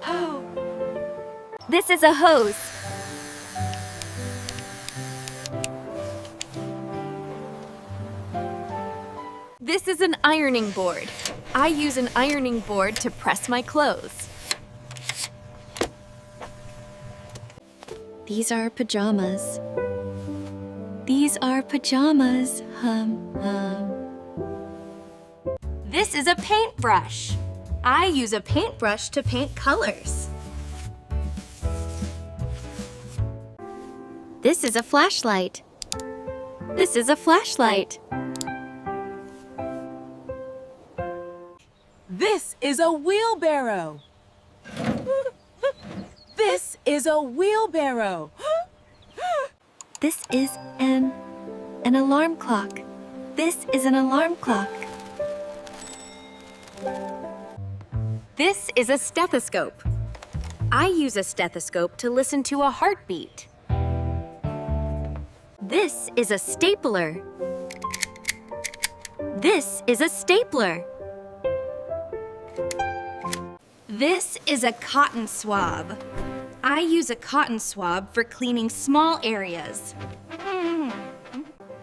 Oh. This is a hose. This is an ironing board. I use an ironing board to press my clothes. These are pajamas. These are pajamas. Hum, hum. This is a paintbrush. I use a paintbrush to paint colors. This is a flashlight. This is a flashlight. This is a wheelbarrow. This is a wheelbarrow. This is an alarm clock. This is an alarm clock. This is a stethoscope. I use a stethoscope to listen to a heartbeat. This is a stapler. This is a stapler. This is a cotton swab. I use a cotton swab for cleaning small areas.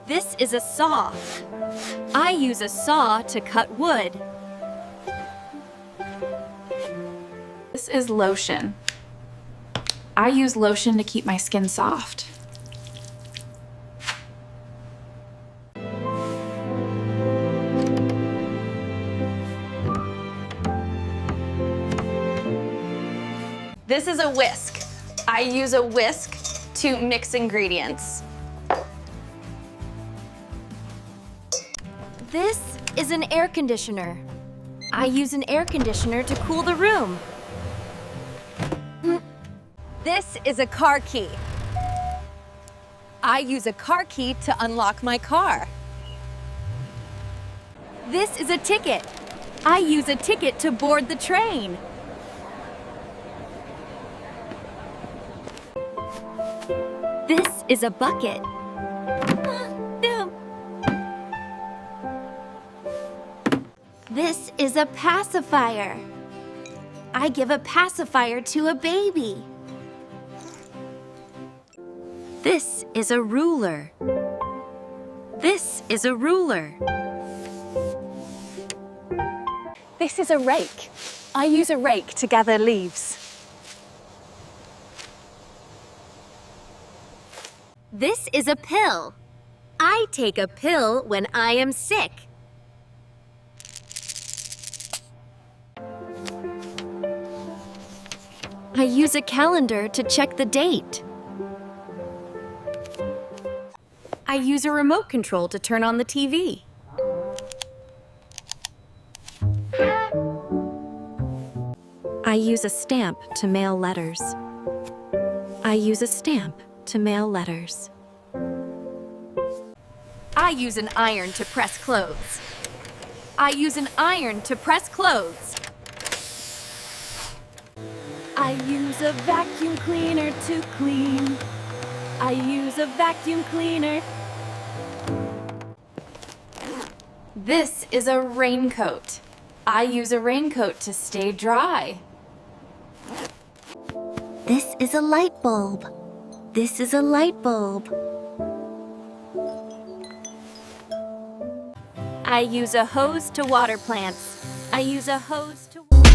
This is a saw. I use a saw to cut wood. This is lotion. I use lotion to keep my skin soft. This is a whisk. I use a whisk to mix ingredients. This is an air conditioner. I use an air conditioner to cool the room. This is a car key. I use a car key to unlock my car. This is a ticket. I use a ticket to board the train. This is a bucket. This is a pacifier. I give a pacifier to a baby. This is a ruler. This is a ruler. This is a rake. I use a rake to gather leaves. This is a pill. I take a pill when I am sick. I use a calendar to check the date. I use a remote control to turn on the TV. I use a stamp to mail letters. I use a stamp to mail letters. I use an iron to press clothes. I use an iron to press clothes. I use a vacuum cleaner to clean. I use a vacuum cleaner. This is a raincoat. I use a raincoat to stay dry. This is a light bulb. This is a light bulb. I use a hose to water plants. I use a hose to...